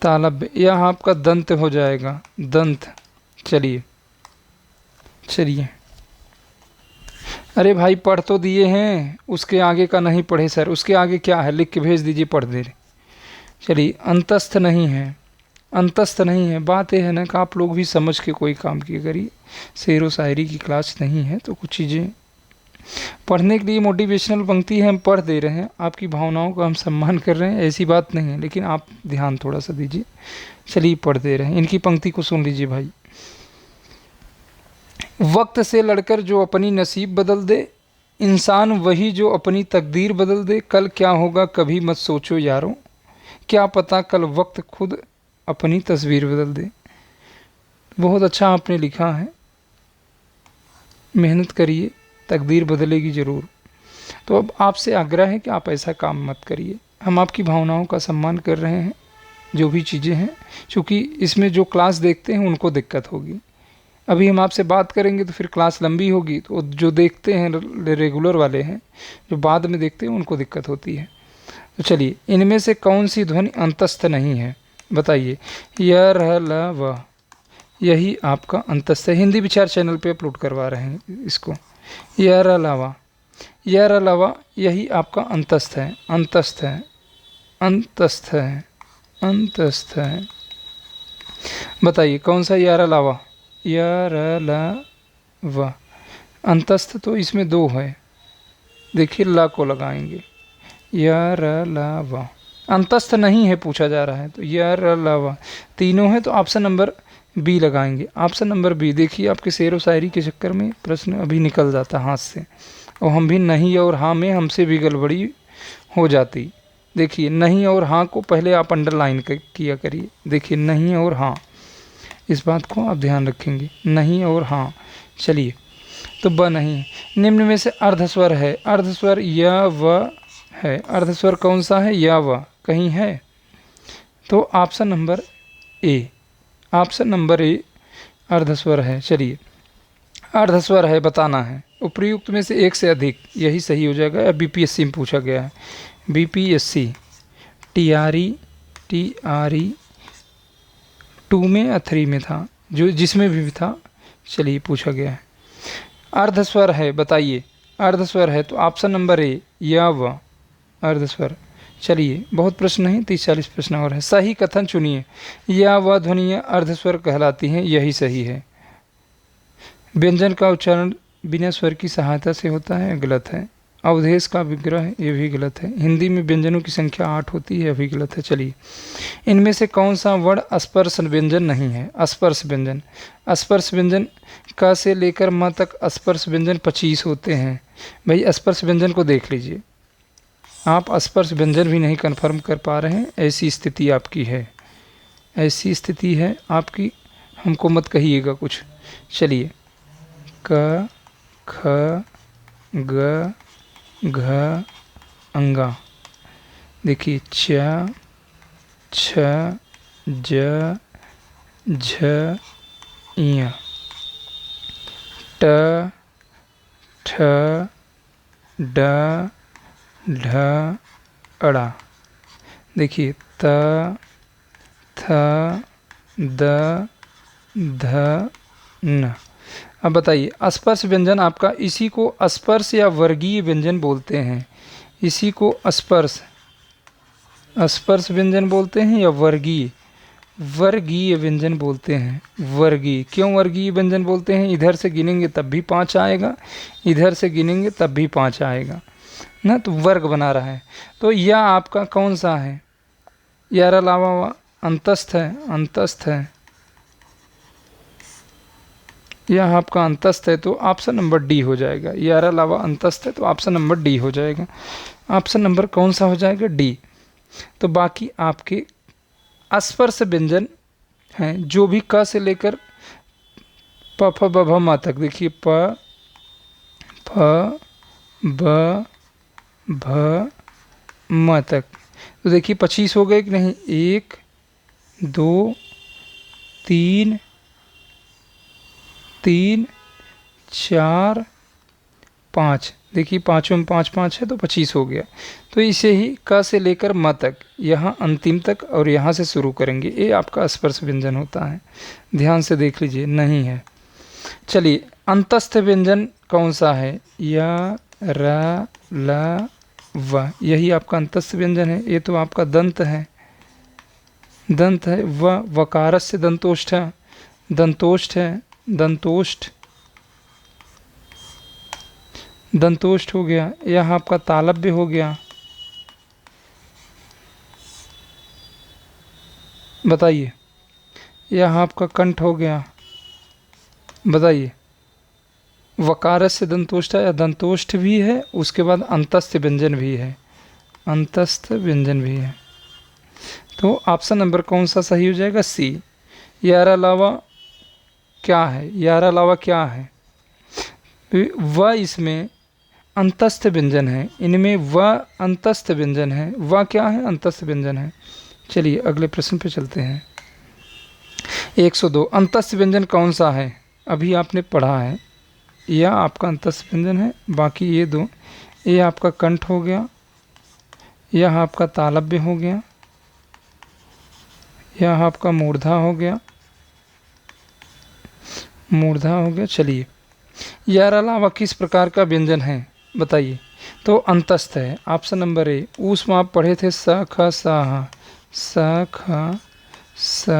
तालव्य। यह आपका दंत हो जाएगा, दंत। चलिए चलिए, अरे भाई पढ़ तो दिए हैं, उसके आगे का नहीं पढ़े सर। उसके आगे क्या है लिख के भेज दीजिए, पढ़ दे। चलिए, अंतस्थ नहीं है, अंतस्थ नहीं है। बात यह है ना कि आप लोग भी समझ के कोई काम किया करिए। शेर व शायरी की क्लास नहीं है, तो कुछ चीज़ें पढ़ने के लिए मोटिवेशनल पंक्ति है, हम पढ़ दे रहे हैं, आपकी भावनाओं का हम सम्मान कर रहे हैं, ऐसी बात नहीं है, लेकिन आप ध्यान थोड़ा सा दीजिए। चलिए पढ़ दे रहे हैं, इनकी पंक्ति को सुन लीजिए भाई। वक्त से लड़कर जो अपनी नसीब बदल दे, इंसान वही जो अपनी तकदीर बदल दे। कल क्या होगा कभी मत सोचो यारों, क्या पता कल वक्त खुद अपनी तस्वीर बदल दे। बहुत अच्छा आपने लिखा है, मेहनत करिए, तकदीर बदलेगी ज़रूर। तो अब आपसे आग्रह है कि आप ऐसा काम मत करिए। हम आपकी भावनाओं का सम्मान कर रहे हैं, जो भी चीज़ें हैं, क्योंकि इसमें जो क्लास देखते हैं उनको दिक्कत होगी। अभी हम आपसे बात करेंगे तो फिर क्लास लंबी होगी, तो जो देखते हैं रेगुलर वाले हैं, जो बाद में देखते हैं उनको दिक्कत होती है। तो चलिए, इनमें से कौन सी ध्वनि अंतस्थ नहीं है? बताइए। य र ल व, यही आपका अंतस्थ है। हिंदी विचार चैनल पे अपलोड करवा रहे हैं इसको। य र ल व, य र ल व, यही आपका अंतस्थ है, अंतस्थ है, अंतस्थ है, अंतस्थ है। बताइए कौन सा य र ल व? य र ल व, अंतस्थ तो इसमें 2 है, देखिए ला को लगाएंगे, य र ल व। अंतस्थ नहीं है पूछा जा रहा है, तो य र ल व तीनों है, तो ऑप्शन नंबर बी लगाएंगे। Option number B. देखिए आपके शेर व शायरी के चक्कर में प्रश्न अभी निकल जाता हाथ से, और हम भी नहीं और हाँ में हमसे भी गड़बड़ी हो जाती। देखिए नहीं और हाँ को पहले आप अंडरलाइन किया करिए। देखिए नहीं और हाँ, इस बात को आप ध्यान रखेंगे, नहीं और हाँ। चलिए, तो ब नहीं है। निम्न में से अर्धस्वर है, अर्धस्वर य व है। अर्धस्वर कौन सा है? य व कहीं है? तो option number A, option number A अर्धस्वर है। चलिए, अर्धस्वर है बताना है, उपयुक्त में से एक से अधिक, यही सही हो जाएगा। बीपीएससी में पूछा गया है, बीपीएससी टी आर ई 2 में या 3 में था, जो जिसमें भी था, चलिए पूछा गया है। अर्धस्वर है बताइए, अर्धस्वर है तो ऑप्शन नंबर ए या व, अर्धस्वर। चलिए बहुत प्रश्न नहीं, 30-40 प्रश्न और है। सही कथन चुनिए। या व ध्वनियाँ अर्धस्वर कहलाती हैं, यही सही है। व्यंजन का उच्चारण बिना स्वर की सहायता से होता है, गलत है। अवधेश का विग्रह, ये भी गलत है। हिंदी में व्यंजनों की संख्या 8 होती है, अभी गलत है। चलिए, इनमें से कौन सा वर्ण स्पर्श व्यंजन नहीं है? स्पर्श व्यंजन, स्पर्श व्यंजन क से लेकर म तक स्पर्श व्यंजन 25 होते हैं। भाई स्पर्श व्यंजन को देख लीजिए, आप स्पर्श व्यंजन भी नहीं कन्फर्म कर पा रहे हैं, ऐसी स्थिति आपकी है, ऐसी स्थिति है आपकी। हमको मत कहिएगा कुछ। चलिए, क ख ग घ अंगा, देखिए च, छ, ज, झ, ञ, ट, ठ, ड, ढ, अड़ा। देखिए त, थ, द, ध, न। अब बताइए अस्पर्श व्यंजन आपका, इसी को अस्पर्श या वर्गीय व्यंजन बोलते हैं। इसी को अस्पर्श व्यंजन बोलते हैं या वर्गीय व्यंजन बोलते हैं। वर्गीय, क्यों वर्गीय व्यंजन बोलते हैं? इधर से गिनेंगे तब भी 5 आएगा, इधर से गिनेंगे तब भी 5 आएगा ना, तो वर्ग बना रहा है। तो यह आपका कौन सा है? यार अलावा अंतस्थ है, यह आपका अंतस्थ है, तो ऑप्शन नंबर डी हो जाएगा। यार अलावा अंतस्थ है तो ऑप्शन नंबर डी हो जाएगा। ऑप्शन नंबर कौन सा हो जाएगा? डी। तो बाकी आपके अस्पर्श व्यंजन हैं जो भी क से लेकर प फ ब भ म तक। देखिए प, फ, ब, भ, म तक। तो देखिए 25 हो गए कि नहीं? 1, 2, 3, 4, 5। देखिए पाँचों में 5 5 है तो 25 हो गया। तो इसे ही क से लेकर म तक, यहाँ अंतिम तक और यहाँ से शुरू करेंगे, ये आपका स्पर्श व्यंजन होता है। ध्यान से देख लीजिए, नहीं है। चलिए अंतस्थ व्यंजन कौन सा है? या, र, ल, व, यही आपका अंतस्थ व्यंजन है। ये तो आपका दंत है, व, वकारस से दंतोष्ठ है, दंतोष्ठ हो गया। यह आपका तालव्य हो गया। बताइए, यह आपका कंठ हो गया। बताइए, वकारस से दंतोष्ठ है या दंतोष्ठ भी है, उसके बाद अंतस्थ व्यंजन भी है, तो ऑप्शन नंबर कौन सा सही हो जाएगा? सी। यार अलावा क्या है? व इसमें अंतस्थ व्यंजन है, इनमें व अंतस्थ व्यंजन है। व क्या है? अंतस्थ व्यंजन है। चलिए अगले प्रश्न पे चलते हैं। 102 अंतस्थ व्यंजन कौन सा है? अभी आपने पढ़ा है, यह आपका अंतस्थ व्यंजन है। बाकी ये दो, ये आपका कंठ हो गया, यह आपका तालव्य हो गया, यह आपका मूर्धा हो गया। चलिए, यार अलावा किस प्रकार का व्यंजन है बताइए? तो अंतस्थ है। ऑप्शन नंबर ए। ऊष्म आप पढ़े थे, स, ख, स, ह, स, ख, स,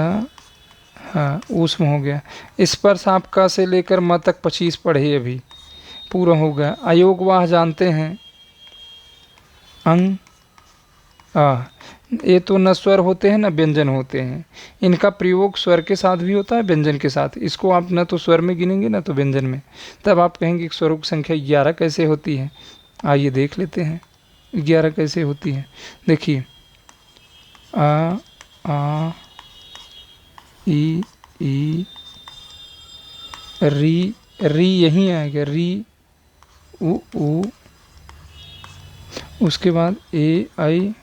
ह, ऊष्म हो गया। स्पर्श आप क से लेकर म तक 25 पढ़े, अभी पूरा हो गया। अयोगवाह जानते हैं, अंग, आ, ये तो न स्वर होते हैं न व्यंजन होते हैं। इनका प्रयोग स्वर के साथ भी होता है, व्यंजन के साथ। इसको आप न तो स्वर में गिनेंगे न तो व्यंजन में, तब आप कहेंगे कि स्वरों की संख्या 11 कैसे होती है। आइए देख लेते हैं 11 कैसे होती है। देखिए आ, ई, री यहीं आएगा, री, उ, उसके बाद ए, आई,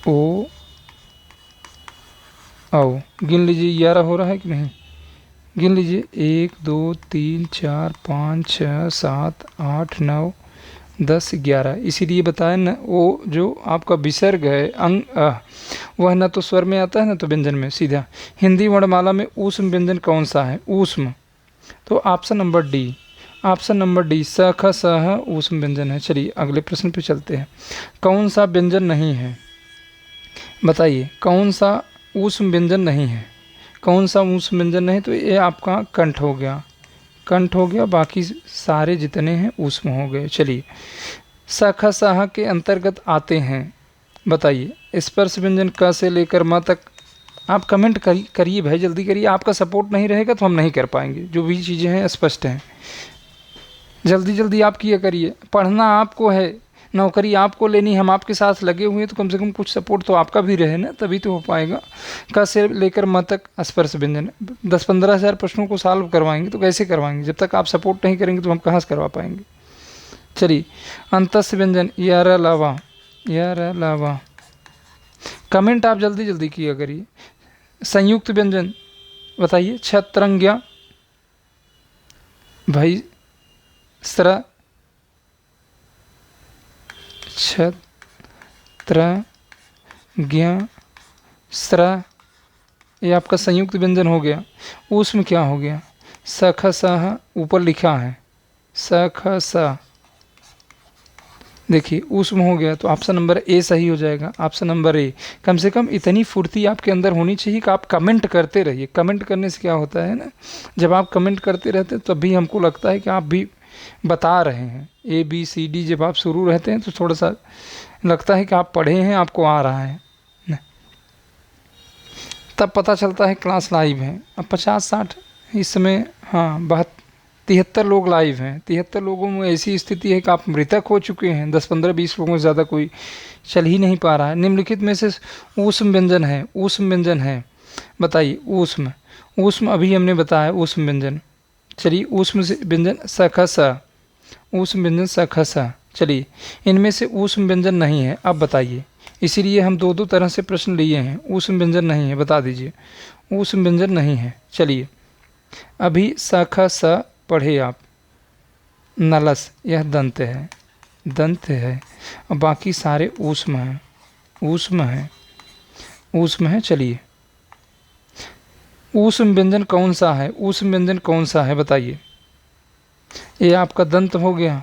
ओ, आओ। गिन लीजिए 11 हो रहा है कि नहीं? गिन लीजिए 1 2 3 4 5 6 7 8 9 10 11। इसीलिए बताया न, वो जो आपका विसर्ग है अंग वह न तो स्वर में आता है न तो व्यंजन में सीधा। हिंदी वर्णमाला में ऊष्म व्यंजन कौन सा है? ऊष्म। तो ऑप्शन नंबर डी, स, ख, स, ह ऊष्म व्यंजन है। चलिए अगले प्रश्न पे चलते हैं। कौन सा व्यंजन नहीं है? बताइए कौन सा ऊष्म व्यंजन नहीं है? तो ये आपका कंठ हो गया, बाकी सारे जितने हैं ऊष्म हो गए। चलिए स, ख, स, ह के अंतर्गत आते हैं। बताइए स्पर्श व्यंजन क से लेकर म तक। आप कमेंट करिए भाई, जल्दी करिए। आपका सपोर्ट नहीं रहेगा तो हम नहीं कर पाएंगे। जो भी चीज़ें हैं स्पष्ट हैं, जल्दी आप किया करिए। पढ़ना आपको है, नौकरी आपको लेनी, हम आपके साथ लगे हुए हैं, तो कम से कम कुछ सपोर्ट तो आपका भी रहे ना, तभी तो हो पाएगा। क से लेकर म तक स्पर्श व्यंजन 10-15 हज़ार प्रश्नों को सॉल्व करवाएंगे तो कैसे करवाएंगे? जब तक आप सपोर्ट नहीं करेंगे तो हम कहाँ से करवा पाएंगे? चलिए अंतस्थ व्यंजन, यार अलावा यार अलावा। कमेंट आप जल्दी जल्दी किया करिए। संयुक्त व्यंजन बताइए। छत्रंग्या, भाई स्र, छत्रज्ञ स्र, ये आपका संयुक्त व्यंजन हो गया। उसमें क्या हो गया? स ख स ह ऊपर लिखा है स ख स, देखिए उसमें हो गया, तो ऑप्शन नंबर ए सही हो जाएगा। ऑप्शन नंबर ए। कम से कम इतनी फुर्ती आपके अंदर होनी चाहिए कि आप कमेंट करते रहिए। कमेंट करने से क्या होता है ना, जब आप कमेंट करते रहते हैं तब भी हमको लगता है कि आप भी बता रहे हैं। ए बी सी डी जब आप शुरू रहते हैं तो थोड़ा सा लगता है कि आप पढ़े हैं, आपको आ रहा है, तब पता चलता है क्लास लाइव है। अब 50-60 इस समय, हाँ 73 लोग लाइव हैं। 73 लोगों में ऐसी स्थिति है कि आप मृतक हो चुके हैं। 10-15-20 लोगों से ज़्यादा कोई चल ही नहीं पा रहा है। निम्नलिखित में से ऊष्म व्यंजन है, ऊष्म व्यंजन है, बताइए। ऊष्म, ऊष्म अभी हमने बताया ऊष्म व्यंजन। चलिए ऊष्म से व्यंजन सख स, ऊष्म व्यंजन सख स। चलिए इनमें से ऊष्म व्यंजन नहीं है, अब बताइए। इसीलिए हम दो दो तरह से प्रश्न लिए हैं। ऊष्म व्यंजन नहीं है, बता दीजिए। ऊष्म व्यंजन नहीं है। चलिए अभी स ख स पढ़े आप। नलस, यह दंत है, दंत है। और बाकी सारे ऊष्म हैं, ऊष्म है, ऊष्म है। चलिए ऊष्म व्यंजन कौन सा है? ऊष्म व्यंजन कौन सा है बताइए। ये आपका दंत हो गया,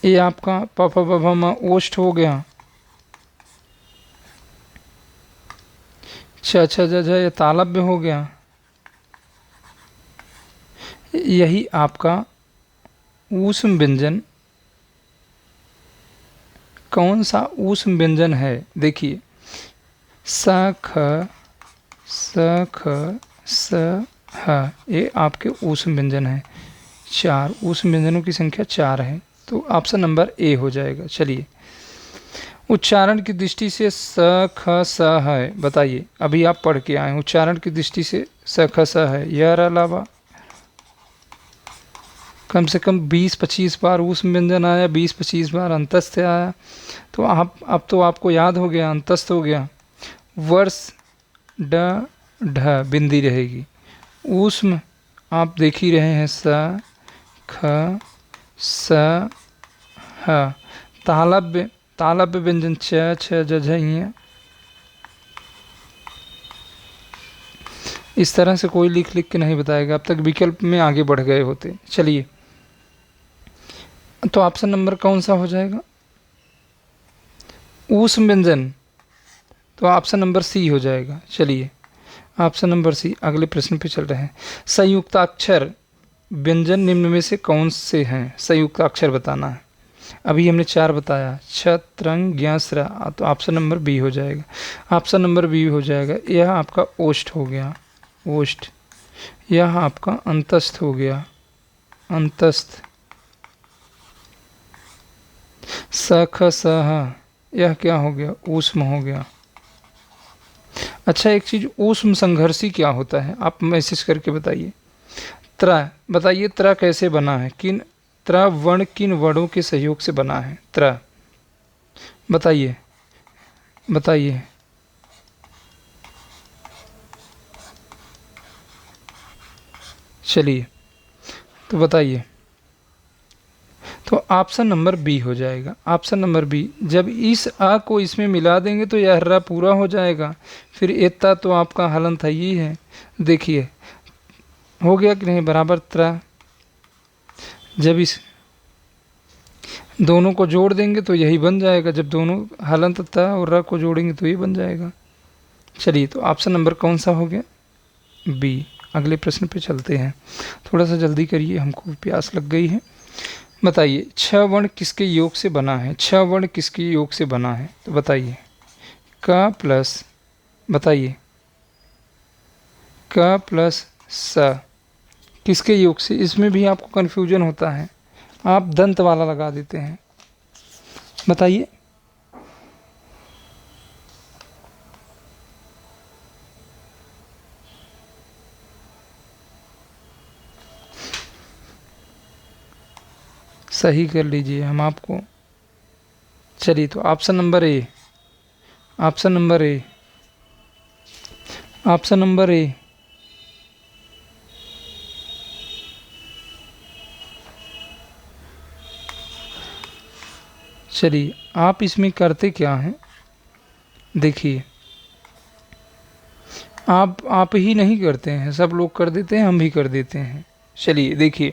ये आपका प फ ब भ म ओष्ठ हो गया, छ छ ज झ ये तालव्य हो गया। यही आपका ऊष्म व्यंजन कौन सा ऊष्म व्यंजन है? देखिए स ख स ह, ये आपके ऊष्म व्यंजन है। 4 ऊष्म व्यंजनों की संख्या 4 है, तो ऑप्शन नंबर ए हो जाएगा। चलिए उच्चारण की दृष्टि से स ख स है, बताइए। अभी आप पढ़ के आए, उच्चारण की दृष्टि से स ख स है। यह अलावा कम से कम 20-25 बार ऊष्म व्यंजन आया, 20-25 बार अंतस्थ आया। तो आप अब तो आपको याद हो गया, अंतस्थ हो गया। वर्ष ड ढ बिंदी रहेगी। ऊष्म आप देख ही रहे हैं, स ख स ह। तालव्य, तालव्य व्यंजन छ छ ज झ ञ। इस तरह से कोई लिख लिख के नहीं बताएगा, अब तक विकल्प में आगे बढ़ गए होते। चलिए तो ऑप्शन नंबर कौन सा हो जाएगा? ऊष्म व्यंजन, तो ऑप्शन नंबर सी हो जाएगा। चलिए ऑप्शन नंबर सी। अगले प्रश्न पे चल रहे हैं। संयुक्ताक्षर व्यंजन निम्न में से कौन से हैं? संयुक्ताक्षर बताना है। अभी हमने 4 बताया, छ त्रंग ज्ञ स्र, तो ऑप्शन नंबर बी हो जाएगा। ऑप्शन नंबर बी हो जाएगा। यह आपका ओष्ठ हो गया, ओष्ठ। यह आपका अंतस्थ हो गया, अंतस्थ। स ख स ह, यह क्या हो गया? ऊष्म हो गया। अच्छा एक चीज़, ऊष्म संघर्षी क्या होता है? आप मैसेज करके बताइए। त्र, बताइए त्र कैसे बना है? किन त्र वर्ण किन वर्णों के सहयोग से बना है? त्र बताइए, बताइए। चलिए तो बताइए। तो ऑप्शन नंबर बी हो जाएगा। Option number B. जब इस आ को इसमें मिला देंगे तो यह र पूरा हो जाएगा। फिर एता तो आपका हलंत है ही है। देखिए हो गया कि नहीं बराबर? त्र, जब इस दोनों को जोड़ देंगे तो यही बन जाएगा। जब दोनों हलंत त और र को जोड़ेंगे तो ये बन जाएगा। चलिए तो ऑप्शन नंबर कौन सा हो गया? बी। अगले प्रश्न पे चलते हैं, थोड़ा सा जल्दी करिए, हमको प्यास लग गई है। बताइए छ वर्ण किसके योग से बना है? छ वर्ण किसके योग से बना है? तो बताइए। क प्लस, बताइए क प्लस स किसके योग से? इसमें भी आपको कन्फ्यूजन होता है, आप दंत वाला लगा देते हैं। बताइए। सही कर लीजिए, हम आपको चलिए, तो option number A, option number A, option number ए। चलिए, आप इसमें करते क्या हैं, देखिए, आप ही नहीं करते हैं, सब लोग कर देते हैं, हम भी कर देते हैं। चलिए देखिए,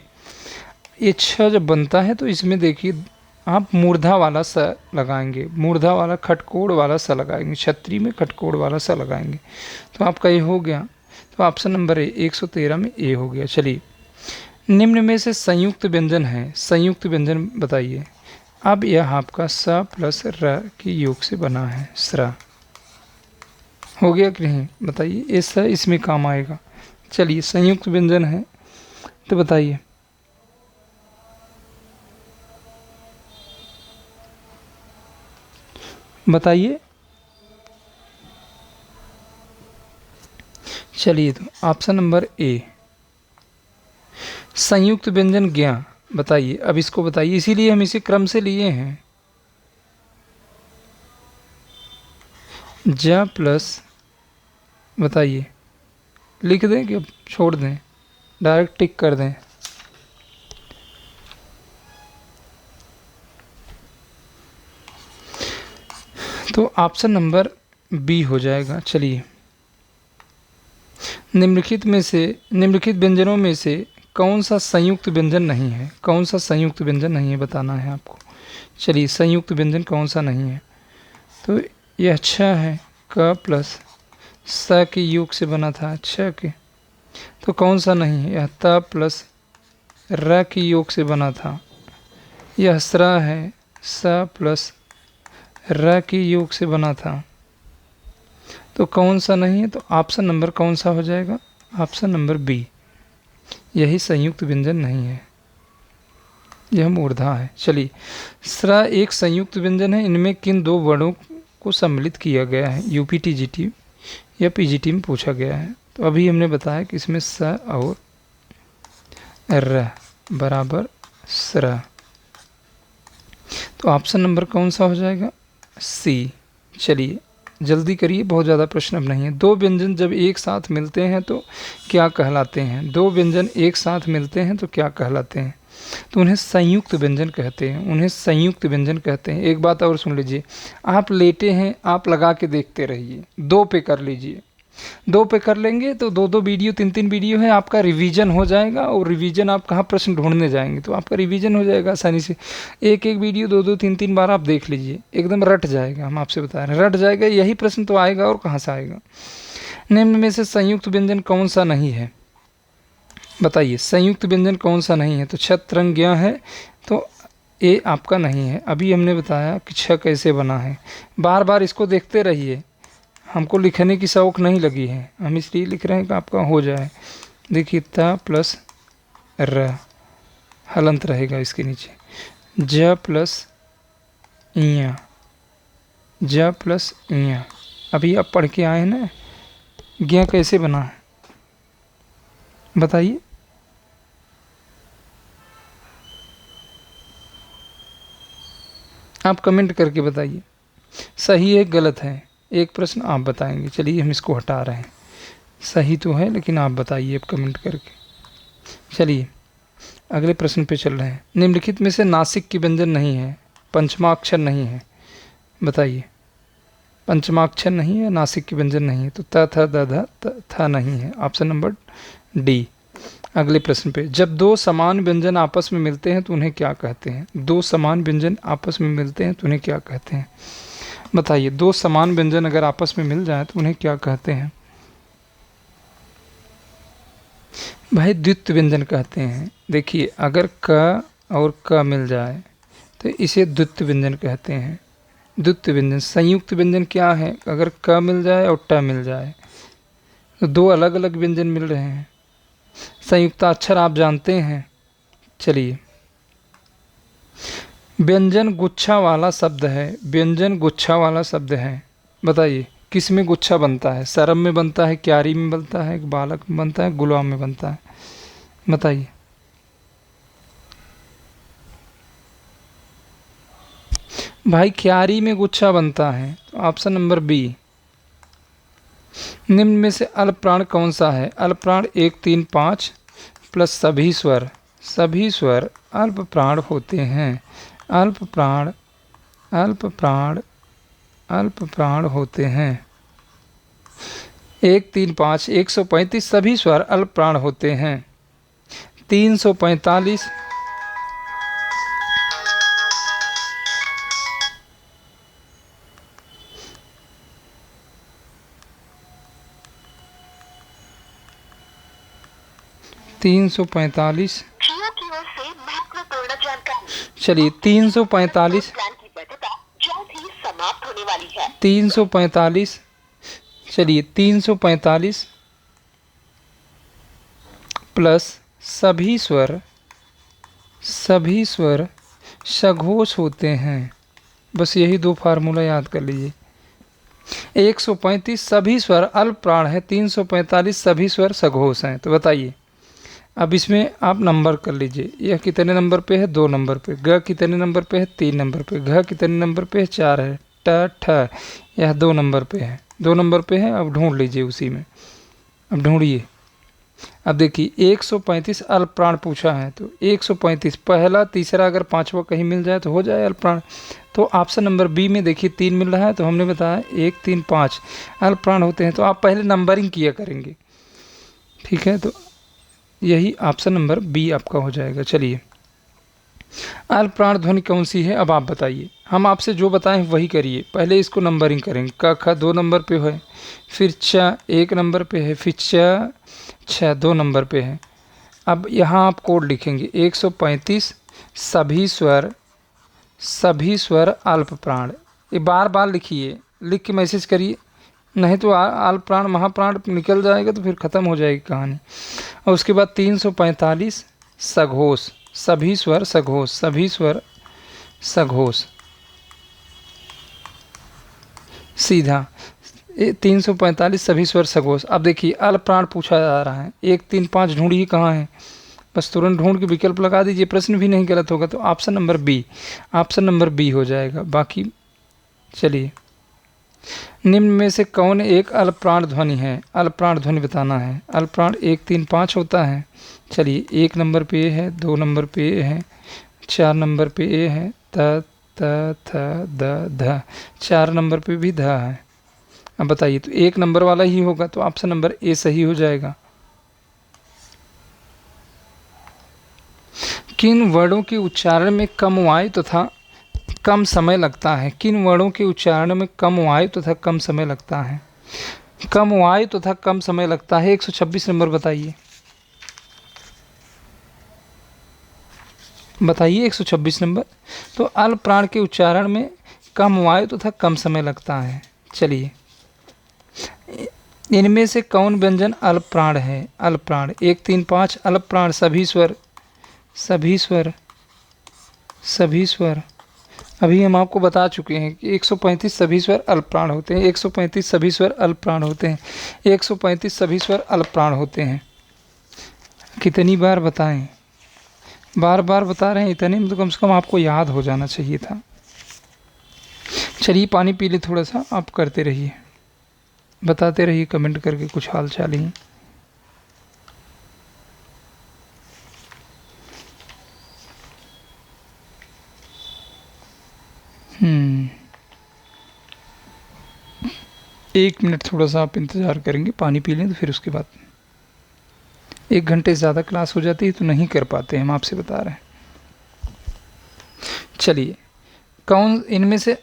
ये छ जब बनता है तो इसमें देखिए आप मूर्धा वाला स लगाएंगे, मूर्धा वाला खटकोड़ वाला स लगाएंगे, छतरी में खटकोड़ वाला स लगाएंगे, तो आपका ये हो गया। तो ऑप्शन नंबर ए 113 में ए हो गया। चलिए, निम्न में से संयुक्त व्यंजन है, संयुक्त व्यंजन बताइए। अब यह आपका स प्लस र की योग से बना है, स्रा। हो गया कि नहीं, बताइए, ये स इसमें काम आएगा। चलिए, संयुक्त व्यंजन है, तो बताइए, बताइए। चलिए, तो ऑप्शन नंबर ए संयुक्त व्यंजन ज्ञा, बताइए। अब इसको बताइए, इसीलिए हम इसे क्रम से लिए हैं। ज प्लस, बताइए, लिख दें कि छोड़ दें, डायरेक्ट टिक कर दें। तो ऑप्शन नंबर बी हो जाएगा। चलिए, निम्नलिखित व्यंजनों में से कौन सा संयुक्त व्यंजन नहीं है, कौन सा संयुक्त व्यंजन नहीं है बताना है आपको। चलिए, संयुक्त व्यंजन कौन सा नहीं है, तो यह अच्छा है, क प्लस स के योग से बना था, अच्छा के, तो कौन सा नहीं है, यह त प्लस र के योग से बना था, यह स्रा है, स प्लस र के योग से बना था, तो कौन सा नहीं है, तो ऑप्शन नंबर कौन सा हो जाएगा, ऑप्शन नंबर बी, यही संयुक्त व्यंजन नहीं है, यह मूर्धा है। चलिए, स्रा एक संयुक्त व्यंजन है, इनमें किन दो वर्णों को सम्मिलित किया गया है, यूपीटी जीटी या पीजीटी में पूछा गया है। तो अभी हमने बताया कि इसमें स और र बराबर स्रा, तो ऑप्शन नंबर कौन सा हो जाएगा, सी। चलिए, जल्दी करिए, बहुत ज़्यादा प्रश्न अब नहीं है। दो व्यंजन जब एक साथ मिलते हैं तो क्या कहलाते हैं, दो व्यंजन एक साथ मिलते हैं तो क्या कहलाते हैं, तो उन्हें संयुक्त व्यंजन कहते हैं, उन्हें संयुक्त व्यंजन कहते हैं। एक बात और सुन लीजिए, आप लेटे हैं, आप लगा के देखते रहिए, दो पे कर लीजिए, दो पे कर लेंगे तो दो दो वीडियो, तीन तीन वीडियो है, आपका रिवीजन हो जाएगा। और रिवीजन आप कहाँ प्रश्न ढूंढने जाएंगे, तो आपका रिवीजन हो जाएगा आसानी से। एक एक वीडियो दो दो तीन तीन बार आप देख लीजिए, एकदम रट जाएगा, हम आपसे बता रहे हैं, रट जाएगा। यही प्रश्न तो आएगा, और कहाँ से आएगा। निम्न में से संयुक्त व्यंजन कौन सा नहीं है, बताइए, संयुक्त व्यंजन कौन सा नहीं है, तो छत्रंज्ञ है, तो ए आपका नहीं है। अभी हमने बताया कि छ कैसे बना है, बार बार इसको देखते रहिए, हमको लिखने की शौक नहीं लगी है, हम इसलिए लिख रहे हैं कि आपका हो जाए। देखिए, त प्लस र, हलंत रहेगा इसके नीचे, ज प्लस इया, ज प्लस इया। अभी आप पढ़ के आए हैं ना, ज्ञ कैसे बना है, बताइए। आप कमेंट करके बताइए, सही है गलत है, एक प्रश्न आप बताएंगे। चलिए, हम इसको हटा रहे हैं, सही तो है लेकिन आप बताइए अब कमेंट करके। चलिए, अगले प्रश्न पे चल रहे हैं। निम्नलिखित में से नासिक की व्यंजन नहीं है, पंचमाक्षर नहीं है, बताइए। पंचमाक्षर नहीं है, नासिक की व्यंजन नहीं है, तो त थ द ध त थ नहीं है, ऑप्शन नंबर डी। अगले प्रश्न पे, जब दो समान व्यंजन आपस में मिलते हैं तो उन्हें क्या कहते हैं, दो समान व्यंजन आपस में मिलते हैं तो उन्हें क्या कहते हैं, बताइए। दो समान व्यंजन अगर आपस में मिल जाए तो उन्हें क्या कहते हैं, भाई द्वित्व व्यंजन कहते हैं। देखिए, अगर क और क मिल जाए तो इसे द्वित्व व्यंजन कहते हैं। द्वित्व व्यंजन, संयुक्त व्यंजन क्या है, अगर क मिल जाए और ट मिल जाए तो दो अलग अलग व्यंजन मिल रहे हैं। संयुक्ताक्षर आप जानते हैं। चलिए, व्यंजन गुच्छा वाला शब्द है, व्यंजन गुच्छा वाला शब्द है, बताइए किस में गुच्छा बनता है, सरम में बनता है, क्यारी में बनता है, बालक में बनता है, गुलाम में बनता है, बताइए। भाई क्यारी में गुच्छा बनता है, तो ऑप्शन नंबर बी। निम्न में से अल्प प्राण कौन सा है? अल्प प्राण 1 3 5 प्लस सभी स्वर। सभी स्वर अल्प प्राण होते हैं। अल्प प्राण, अल्प प्राण, अल्प प्राण होते हैं। 1 3 5 135 सभी स्वर अल्प प्राण होते हैं। 345 345 चलिए 345 समाप्त होने वाली है। 345 चलिए 345 प्लस सभी स्वर, सभी स्वर सघोष होते हैं। बस यही दो फार्मूला याद कर लीजिए। 135 सभी स्वर अल्प प्राण है, 345 सभी स्वर सघोष हैं। तो बताइए, अब इसमें आप नंबर कर लीजिए। यह कितने नंबर पे है? 2 नंबर पे। ग कितने नंबर पे है? 3 नंबर पे। घ कितने नंबर पे है? 4 है। ट ठ यह 2 नंबर पे है। 2 नंबर पे है। अब ढूंढ लीजिए उसी में। अब ढूंढिए। अब देखिए 135 अल्प प्राण पूछा है, तो 135 पहला तीसरा अगर पांचवा कहीं मिल जाए तो हो जाए अल्प प्राण। तो ऑप्शन नंबर बी में देखिए 3 मिल रहा है, तो हमने बताया 1 3 5 अल्प प्राण होते हैं। तो आप पहले नंबरिंग किया करेंगे, ठीक है? तो यही ऑप्शन नंबर बी आपका हो जाएगा। चलिए, अल्प प्राण ध्वनि कौन सी है? अब आप बताइए। हम आपसे जो बताएं वही करिए। पहले इसको नंबरिंग करेंगे। क ख 2 नंबर पे है, फिर च 1 नंबर पे है, फिर च 6 2 नंबर पे है। अब यहाँ आप कोड लिखेंगे 135 सभी स्वर, सभी स्वर अल्प प्राण। ये बार बार लिखिए, लिख के मैसेज करिए, नहीं तो अल्प प्राण महाप्राण निकल जाएगा तो फिर ख़त्म हो जाएगी कहानी। और उसके बाद 345 सघोष, सभी स्वर सघोष, सभी स्वर सघोष। सीधा 345 सभी स्वर सघोष। अब देखिए अल्प प्राण पूछा जा रहा है। 1 3 5 ढूंढिए कहाँ है, बस तुरंत ढूंढ के विकल्प लगा दीजिए। प्रश्न भी नहीं गलत होगा, तो option number B, option number B हो जाएगा। बाकी चलिए, निम्न में से कौन एक अल्प प्राण ध्वनि है? अल्प प्राण ध्वनि बताना है। अल्प प्राण 1 3 5 होता है। चलिए 1 नंबर पे ए है, 2 नंबर पे ए है, 4 नंबर पे ए है, त त थ द ध, 4 नंबर पे भी ध है। अब बताइए, तो 1 नंबर वाला ही होगा, तो ऑप्शन नंबर ए सही हो जाएगा। किन वर्णों के उच्चारण में कम वायु तथा कम समय लगता है? किन वर्णों के उच्चारण में कम वायु तथा कम समय लगता है? कम वायु तथा कम समय लगता है। 126 नंबर बताइए, बताइए 126 नंबर। तो अल्प प्राण के उच्चारण में कम वायु तथा कम समय लगता है। चलिए, इनमें से कौन व्यंजन अल्प प्राण है? अल्प प्राण 1 3 5 अल्प प्राण सभी स्वर, सभी स्वर, सभी स्वर। अभी हम आपको बता चुके हैं कि 135 सभी स्वर अल्प प्राण होते हैं। 135 सभी स्वर अल्प प्राण होते हैं। 135 सभी स्वर अल्प प्राण होते हैं। कितनी बार बताएं? बार बार बता रहे हैं, इतने में तो कम से कम आपको याद हो जाना चाहिए था। चलिए पानी पी ले थोड़ा सा, आप करते रहिए, बताते रहिए कमेंट करके कुछ हाल चाल ही। एक मिनट थोड़ा सा आप इंतज़ार करेंगे, पानी पी लें तो फिर उसके बाद 1 घंटे से ज़्यादा क्लास हो जाती है तो नहीं कर पाते, हम आपसे बता रहे हैं। चलिए, कौन इनमें से,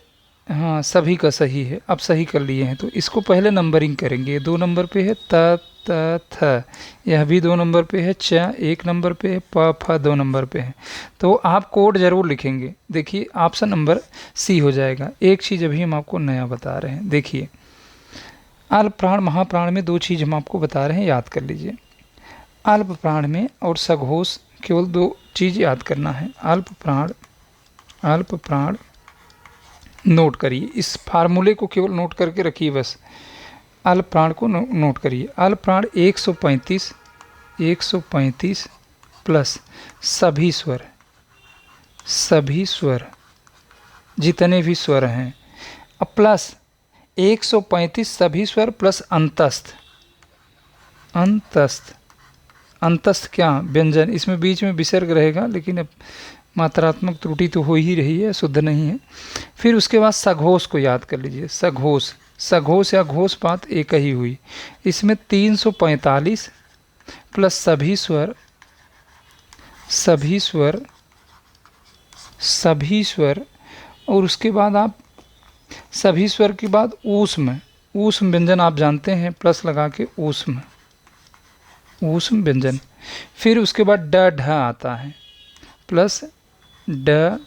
हाँ सभी का सही है। अब सही कर लिए हैं तो इसको पहले नंबरिंग करेंगे। 2 नंबर पे है त त थ, यह भी 2 नंबर पे है। च 1 नंबर पे है। प फ 2 नंबर पे है। तो आप कोड ज़रूर लिखेंगे। देखिए ऑप्शन नंबर सी हो जाएगा। एक चीज़ अभी हम आपको नया बता रहे हैं। देखिए अल्प प्राण महाप्राण में 2 चीज़ हम आपको बता रहे हैं, याद कर लीजिए। अल्प प्राण में और सघोष केवल 2 चीज़ याद करना है। अल्प प्राण, अल्प प्राण नोट करिए, इस फार्मूले को केवल नोट करके रखिए बस। अल्प प्राण को नोट करिए। अल्प प्राण 135 प्लस सभी स्वर, सभी स्वर जितने भी स्वर हैं, अब प्लस 135 सभी स्वर प्लस अंतस्थ। अंतस्थ, अंतस्थ क्या? व्यंजन। इसमें बीच में विसर्ग रहेगा, लेकिन अब मात्रात्मक त्रुटि तो हो ही रही है, शुद्ध नहीं है। फिर उसके बाद सघोष को याद कर लीजिए। सघोष, सघोष या घोष बात एक ही हुई। इसमें 345 प्लस सभी स्वर, सभी स्वर, सभी स्वर, और उसके बाद आप सभी स्वर के बाद ऊष्म, ऊष्म व्यंजन आप जानते हैं, प्लस लगा के ऊष्म, ऊष्म व्यंजन। फिर उसके बाद ड ढ आता है, प्लस ड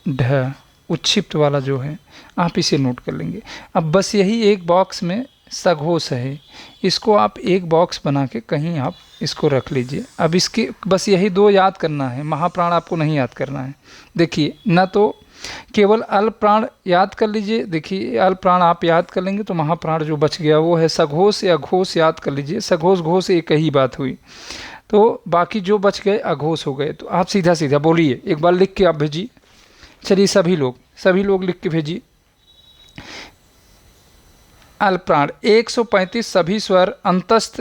ढ, उच्छिप्त वाला जो है, आप इसे नोट कर लेंगे। अब बस यही एक बॉक्स में सघोष है, इसको आप एक बॉक्स बना के कहीं आप इसको रख लीजिए। अब इसके बस यही दो याद करना है, महाप्राण आपको नहीं याद करना है। देखिए, न तो केवल अल्प प्राण याद कर लीजिए। देखिए, अल्प प्राण आप याद कर लेंगे तो महाप्राण जो बच गया वो है सघोष या घोष, याद कर लीजिए। सघोष घोष एक ही बात हुई, तो बाकी जो बच गए अघोष हो गए। तो आप सीधा सीधा बोलिए, एक बार लिख के आप भेजिए। चलिए सभी लोग लिख के भेजिए। अल्प प्राण 135 सभी स्वर अंतस्थ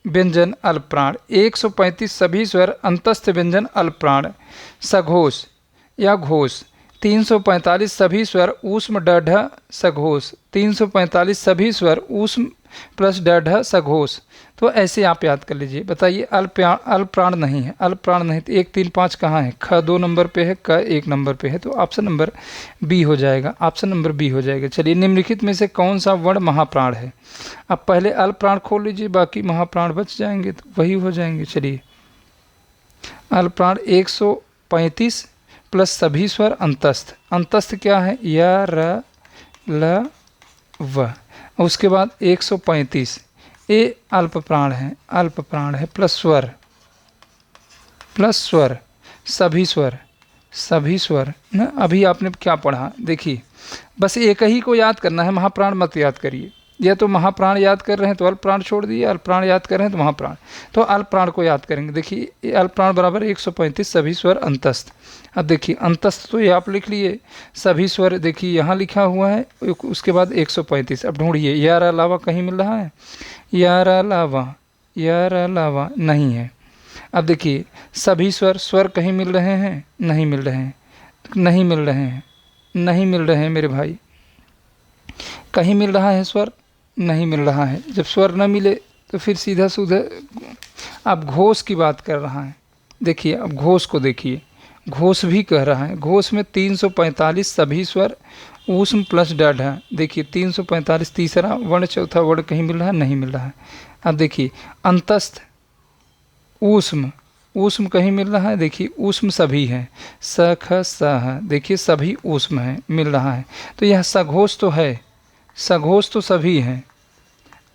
व्यंजन अल्प प्राण, 135 सभी स्वर अंतस्थ व्यंजन अल्प प्राण। सघोष या घोष 345 सभी स्वर ऊष्म ड ढ सघोष, 345 सभी स्वर ऊष्म प्लस ड ढ सघोष। तो ऐसे आप याद कर लीजिए। बताइए, अल्प प्राण नहीं है, अल्प प्राण नहीं, तो 1 3 5 कहाँ है? ख 2 नंबर पे है, क 1 नंबर पे है, तो ऑप्शन नंबर बी हो जाएगा, ऑप्शन नंबर बी हो जाएगा। चलिए, निम्नलिखित में से कौन सा वर्ण महाप्राण है? अब पहले अल्प प्राण खोल लीजिए, बाकी महाप्राण बच जाएंगे तो वही हो जाएंगे। चलिए, अल्प प्राण 135 प्लस सभी स्वर अंतस्थ, अंतस्थ क्या है? य र ल व। उसके बाद 135 ये अल्प प्राण है, अल्प प्राण है, प्लस स्वर, प्लस स्वर, सभी स्वर, सभी स्वर ना। अभी आपने क्या पढ़ा? देखिए, बस एक ही को याद करना है, महाप्राण मत याद करिए। या तो महाप्राण याद कर रहे हैं तो अल्प प्राण छोड़ दिए, अल्प प्राण याद कर रहे हैं तो महाप्राण, तो अल्प प्राण को याद करेंगे। देखिए, अल्प प्राण बराबर 135 सभी स्वर अंतस्थ। अब देखिए, अंतस्थ तो ये आप लिख लिए, सभी स्वर देखिए यहाँ लिखा हुआ है, उसके बाद 135। अब ढूंढिए, यार अलावा कहीं मिल रहा है? यार अलावा, यार अलावा नहीं है। अब देखिए, सभी स्वर, स्वर कहीं मिल रहे हैं? नहीं मिल रहे हैं, नहीं मिल रहे हैं, नहीं मिल रहे हैं मेरे भाई। कहीं मिल रहा है स्वर? नहीं मिल रहा है। जब स्वर न मिले तो फिर सीधा सीधा आप घोष की बात कर रहा है। देखिए, अब घोष को देखिए, घोष भी कह रहा है। घोष में 345 सभी स्वर ऊष्म प्लस ड ढ। देखिए, 345 तीसरा वर्ण, चौथा वर्ण कहीं मिल रहा है? नहीं मिल रहा है। अब देखिए, अंतस्थ ऊष्म, ऊष्म कहीं मिल रहा है? देखिए, ऊष्म सभी हैं, स ख स ह, देखिए सभी ऊष्म है, मिल रहा है। तो यह सघोष तो है, सघोष तो सभी हैं।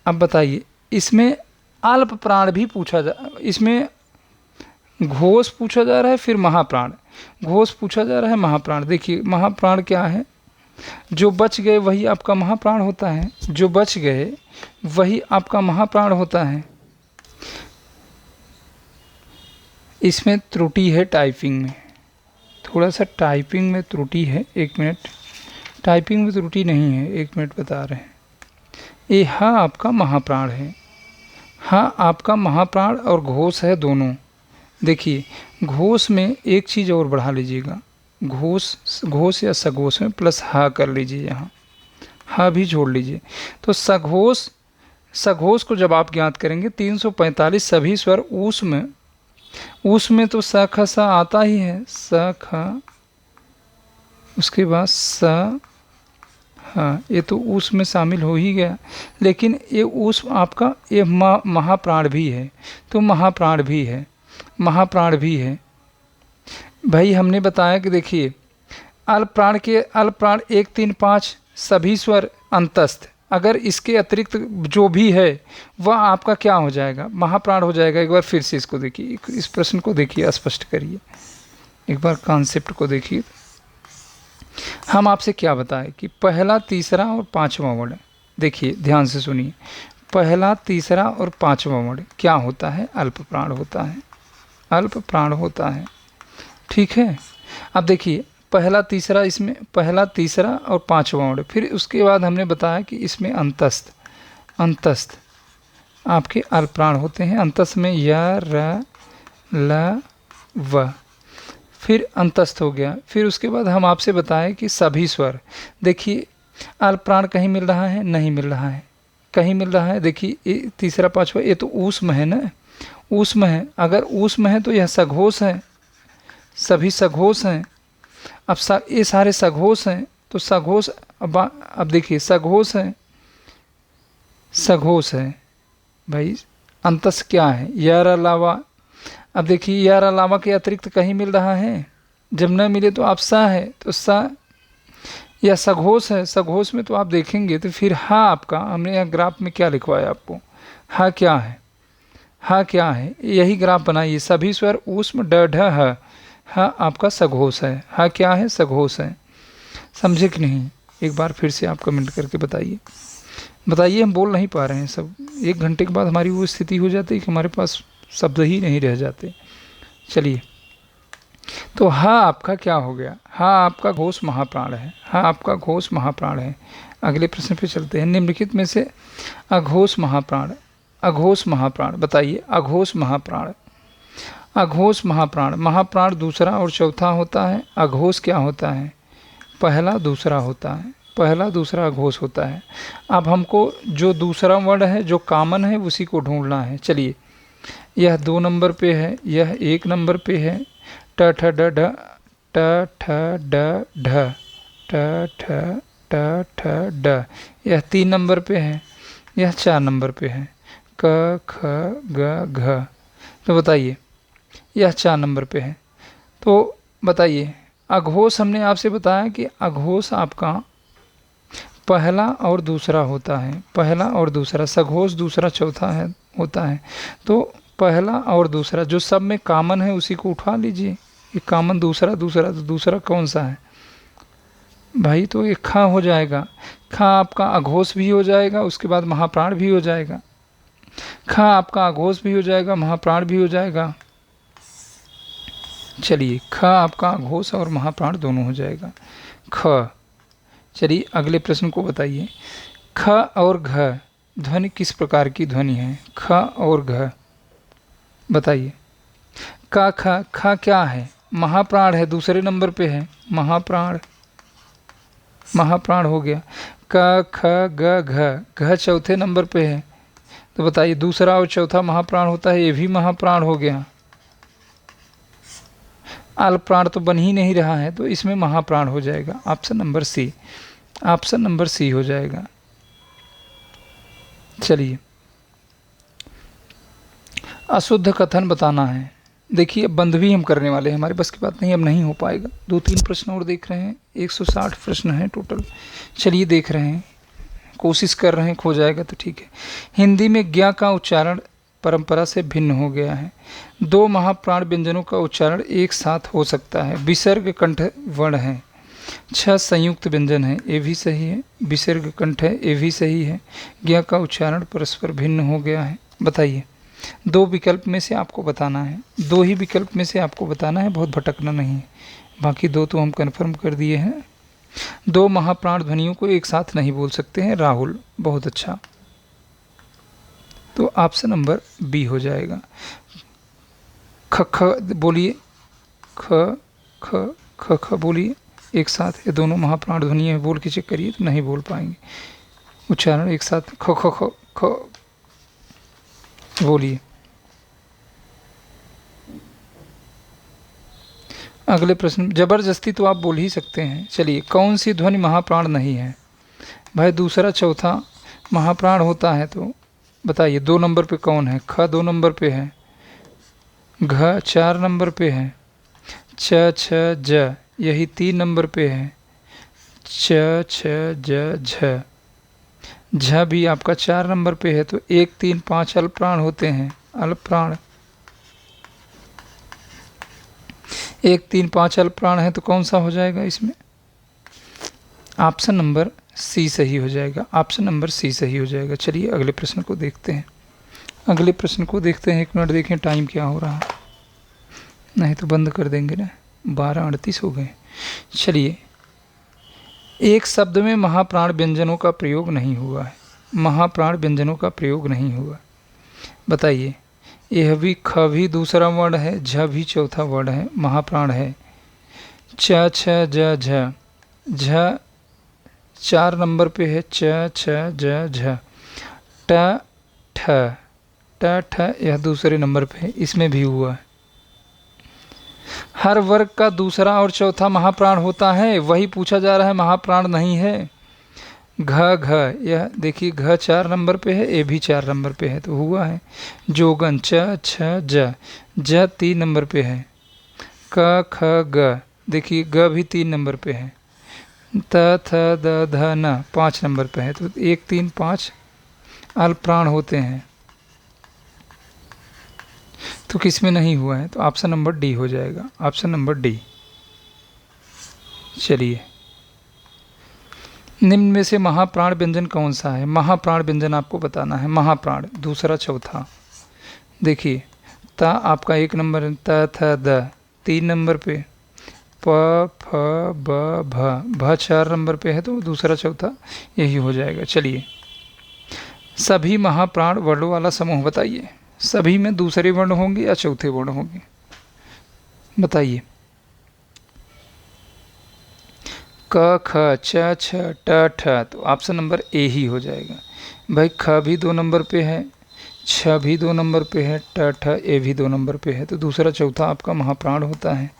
अब बताइए, इसमें अल्प प्राण भी पूछा इसमें घोष पूछा जा रहा है, फिर महाप्राण, घोष पूछा जा रहा है, महाप्राण। देखिए, महाप्राण क्या है? जो बच गए वही आपका महाप्राण होता है, जो बच गए वही आपका महाप्राण होता है। इसमें त्रुटि है टाइपिंग में, थोड़ा सा टाइपिंग में त्रुटि है। 1 मिनट, टाइपिंग में त्रुटि नहीं है, 1 मिनट बता रहे हैं। ये हाँ आपका महाप्राण है, हाँ आपका महाप्राण और घोष है दोनों। देखिए, घोष में एक चीज़ और बढ़ा लीजिएगा, घोष या सघोष में प्लस हा कर लीजिए, यहाँ हा भी जोड़ लीजिए। तो सघोष, सघोष को जब आप ज्ञात करेंगे 345 सभी स्वर ऊष्म, ऊष्म तो स ख सा आता ही है, स ख, उसके बाद स, हाँ ये तो ऊष्म में शामिल हो ही गया। लेकिन ये ऊष्म आपका ये महाप्राण भी है, तो महाप्राण भी है, महाप्राण भी है भाई। हमने बताया कि देखिए, अल्प प्राण के अल्प प्राण 1 3 5 सभी स्वर अंतस्थ, अगर इसके अतिरिक्त जो भी है वह आपका क्या हो जाएगा? महाप्राण हो जाएगा। एक बार फिर से इसको देखिए, इस प्रश्न को देखिए, स्पष्ट करिए, एक बार कॉन्सेप्ट को देखिए। हम आपसे क्या बताएं कि पहला, तीसरा और पांचवा वर्ण, देखिए ध्यान से सुनिए, पहला, तीसरा और पांचवा वर्ण क्या होता है? अल्प प्राण होता है, अल्प प्राण होता है, ठीक है। अब देखिए, पहला तीसरा, इसमें पहला तीसरा और पांचवा वर्ण। फिर उसके बाद हमने बताया कि इसमें अंतस्थ आपके अल्पप्राण होते हैं। अंतस्थ में य, र, ल, व, फिर अंतस्थ हो गया। फिर उसके बाद हम आपसे बताएं कि सभी स्वर, देखिए अल्पप्राण कहीं मिल रहा है, नहीं मिल रहा है, कहीं मिल रहा है। देखिए तीसरा पांचवा, ये तो ऊष्म है ना, ऊष्म है। अगर ऊष्म है तो यह सघोष है, सभी सघोष हैं। अब ये सारे सघोष हैं, तो सघोष, अब देखिए सघोष है, सघोष है भाई। अंतस्थ क्या है? यर अलावा। अब देखिए यार अलावा के अतिरिक्त कहीं मिल रहा है, जब न मिले तो आप सा है, तो सा या सघोष है। सघोष में तो आप देखेंगे तो फिर हा आपका, हमने यहाँ ग्राफ में क्या लिखवाया आपको, हा क्या है, हा क्या है, यही ग्राफ बनाइए। सभी स्वर ऊष्म ड ढ ह, हा आपका सघोष है। हा क्या है? सघोष है। समझे कि नहीं? एक बार फिर से आप कमेंट करके बताइए। हम बोल नहीं पा रहे हैं सब। 1 घंटे के बाद हमारी वो स्थिति हो जाती है कि हमारे पास शब्द ही नहीं रह जाते। चलिए, तो हा आपका क्या हो गया? हा आपका घोष महाप्राण है। हा आपका घोष महाप्राण है। अगले प्रश्न पे चलते हैं। निम्नलिखित में से अघोष महाप्राण, अघोष महाप्राण बताइए। अघोष महाप्राण, अघोष महाप्राण, महाप्राण दूसरा और चौथा होता है। अघोष क्या होता है? पहला दूसरा होता है। पहला दूसरा अघोष होता है। अब हमको जो दूसरा वर्ण है, जो कॉमन है, उसी को ढूंढना है। चलिए, यह 2 नंबर पे है, यह 1 नंबर पे है। ट ठ ड ढ, ट ठ ड ढ, ट ठ ट ठ ड, यह 3 नंबर पे है, यह 4 नंबर पे है। क ख ग घ, तो बताइए यह 4 नंबर पे है। तो बताइए, अघोष हमने आपसे बताया कि अघोष आपका पहला और दूसरा होता है। पहला और दूसरा। सघोष दूसरा चौथा है होता है। तो पहला और दूसरा जो सब में कॉमन है उसी को उठा लीजिए। ये कॉमन दूसरा, दूसरा तो दूसरा कौन सा है भाई? तो ये खा हो जाएगा। खा आपका अघोष भी हो जाएगा, उसके बाद महाप्राण भी हो जाएगा। खा आपका अघोष भी हो जाएगा, महाप्राण भी हो जाएगा। चलिए, ख आपका अघोष और महाप्राण दोनों हो जाएगा। ख। चलिए अगले प्रश्न को बताइए। ख और घ ध्वनि किस प्रकार की ध्वनि है? ख और घ बताइए। क ख, ख क्या है? महाप्राण है, दूसरे नंबर पे है। महाप्राण, महाप्राण हो गया। क ख ग घ, घ चौथे नंबर पे है। तो बताइए, दूसरा और चौथा महाप्राण होता है, ये भी महाप्राण हो गया। अल्पप्राण तो बन ही नहीं रहा है, तो इसमें महाप्राण हो जाएगा। Option number C, option number C हो जाएगा। चलिए, अशुद्ध कथन बताना है। देखिए, बंद भी हम करने वाले हैं, हमारे बस की बात नहीं, अब नहीं हो पाएगा। 2-3 प्रश्न और देख रहे हैं। 160 प्रश्न हैं टोटल। चलिए देख रहे हैं, कोशिश कर रहे हैं, खो जाएगा तो ठीक है। हिंदी में ज्ञ का उच्चारण परंपरा से भिन्न हो गया है। 2 महाप्राण व्यंजनों का उच्चारण एक साथ हो सकता है। विसर्ग कंठ वर्ण है। 6 संयुक्त व्यंजन है, ये भी सही है। विसर्ग कंठ है, ये भी सही है। ज्ञ का उच्चारण परस्पर भिन्न हो गया है। बताइए, 2 विकल्प में से आपको बताना है। 2 ही विकल्प में से आपको बताना है, बहुत भटकना नहीं है। बाकी 2 तो हम कन्फर्म कर दिए हैं। 2 महाप्राण ध्वनियों को एक साथ नहीं बोल सकते हैं। राहुल, बहुत अच्छा। तो ऑप्शन नंबर बी हो जाएगा। ख ख बोलिए, ख ख ख ख बोलिए एक साथ। ये दोनों महाप्राण ध्वनियाँ बोल के चेक करिए, तो नहीं बोल पाएंगे। उच्चारण एक साथ ख ख ख ख बोलिए। अगले प्रश्न, जबरदस्ती तो आप बोल ही सकते हैं। चलिए, कौन सी ध्वनि महाप्राण नहीं है? भाई दूसरा चौथा महाप्राण होता है, तो बताइए 2 नंबर पे कौन है? ख 2 नंबर पे है। घ 4 नंबर पे है। छ छ ज यही 3 नंबर पे है। छ छ ज झ, झ भी आपका 4 नंबर पे है। तो 1 3 5 अल्पप्राण होते हैं। अल्पप्राण 1 3 5 अल्पप्राण है, तो कौन सा हो जाएगा इसमें? ऑप्शन नंबर सी सही हो जाएगा। ऑप्शन नंबर सी सही हो जाएगा। चलिए अगले प्रश्न को देखते हैं। अगले प्रश्न को देखते हैं। 1 मिनट देखें टाइम क्या हो रहा है, नहीं तो बंद कर देंगे ना। 12:38 हो गए। चलिए, एक शब्द में महाप्राण व्यंजनों का प्रयोग नहीं हुआ है, महाप्राण व्यंजनों का प्रयोग नहीं हुआ। बताइए, यह भी ख भी दूसरा वर्ण है, झ भी चौथा वर्ण है, महाप्राण है। च छ ज झ, झ 4 नंबर पे है, च छ ज झ। ट ठ, ट ठ यह दूसरे नंबर पे है, इसमें भी हुआ है। हर वर्ग का दूसरा और चौथा महाप्राण होता है, वही पूछा जा रहा है, महाप्राण नहीं है। घ घ, यह देखिए घ 4 नंबर पे है, ए भी 4 नंबर पे है, तो हुआ है। जोगन च छ ज, ज 3 नंबर पे है। क ख ग, देखिए ग भी 3 नंबर पे है। त थ द ध न 5 नंबर पे है, तो 1 3 5 अल्पप्राण होते हैं। तो किस में नहीं हुआ है? तो ऑप्शन नंबर डी हो जाएगा, ऑप्शन नंबर डी। चलिए, निम्न में से महाप्राण व्यंजन कौन सा है? महाप्राण व्यंजन आपको बताना है, महाप्राण दूसरा चौथा। देखिए, त आपका 1 नंबर है, त थ द 3 नंबर पे, प फ ब भ 4 नंबर पे है, तो दूसरा चौथा यही हो जाएगा। चलिए, सभी महाप्राण वर्णों वाला समूह बताइए, सभी में दूसरे वर्ण होंगे या चौथे वर्ण होंगे? बताइए। क ख च छ ट ठ, तो ऑप्शन नंबर ए ही हो जाएगा। भाई ख भी 2 नंबर पे है, छ भी 2 नंबर पे है, ट ठ ए भी 2 नंबर पे है, तो दूसरा चौथा आपका महाप्राण होता है,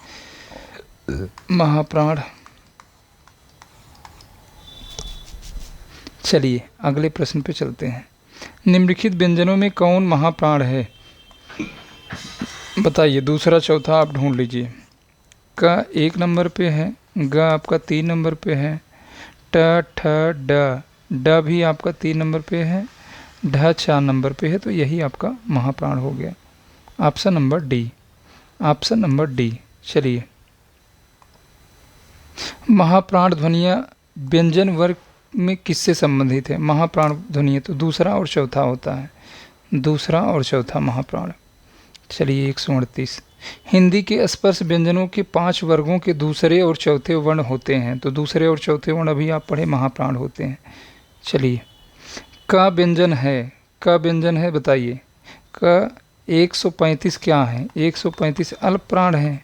महाप्राण। चलिए, अगले प्रश्न पे चलते हैं। निम्नलिखित व्यंजनों में कौन महाप्राण है? बताइए, दूसरा चौथा आप ढूंढ लीजिए। क 1 नंबर पे है, ग आपका 3 नंबर पे है, ट ठ ड, ड भी आपका 3 नंबर पे है, ढ 4 नंबर पे है, तो यही आपका महाप्राण हो गया, option number D, option number D. चलिए, महाप्राण ध्वनियाँ व्यंजन वर्ग में किससे संबंधित है? महाप्राण ध्वनि तो दूसरा और चौथा होता है, दूसरा और चौथा महाप्राण। चलिए, 138। हिंदी के स्पर्श व्यंजनों के 5 वर्गों के दूसरे और चौथे वर्ण होते हैं, तो दूसरे और चौथे वर्ण अभी आप पढ़े महाप्राण होते हैं। चलिए, क व्यंजन है, क व्यंजन है, बताइए। क 135 क्या है? 135 अल्पप्राण है,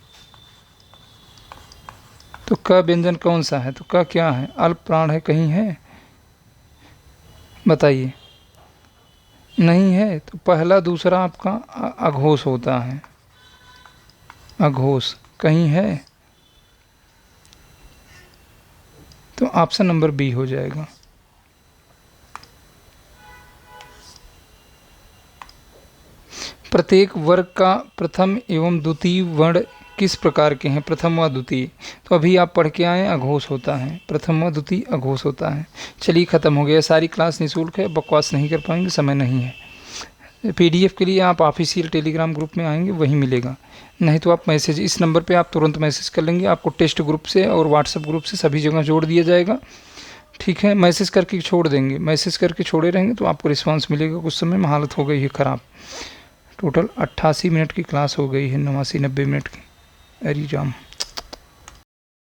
तो क व्यंजन कौन सा है? तो क क्या है? अल्पप्राण है, कहीं है? बताइए। नहीं है, तो पहला दूसरा आपका अघोष होता है, अघोष कहीं है? तो ऑप्शन नंबर बी हो जाएगा। प्रत्येक वर्ग का प्रथम एवं द्वितीय वर्ण किस प्रकार के हैं? प्रथम व द्वितीय, तो अभी आप पढ़ के आए, अघोष होता है, प्रथम व द्वितीय अघोष होता है। चलिए, ख़त्म हो गया, सारी क्लास निःशुल्क है, बकवास नहीं कर पाएंगे, समय नहीं है। पीडीएफ के लिए आप ऑफिशियल टेलीग्राम ग्रुप में आएंगे, वहीं मिलेगा, नहीं तो आप मैसेज इस नंबर पे आप तुरंत मैसेज कर लेंगे, आपको टेस्ट ग्रुप से और व्हाट्सएप ग्रुप से सभी जगह जोड़ दिया जाएगा। ठीक है, मैसेज करके छोड़ देंगे, मैसेज करके छोड़े रहेंगे तो आपको रिस्पांस मिलेगा। कुछ समय में हालत हो गई है ख़राब, टोटल 88 मिनट की क्लास हो गई है, 89-90 मिनट की। अरे जाम।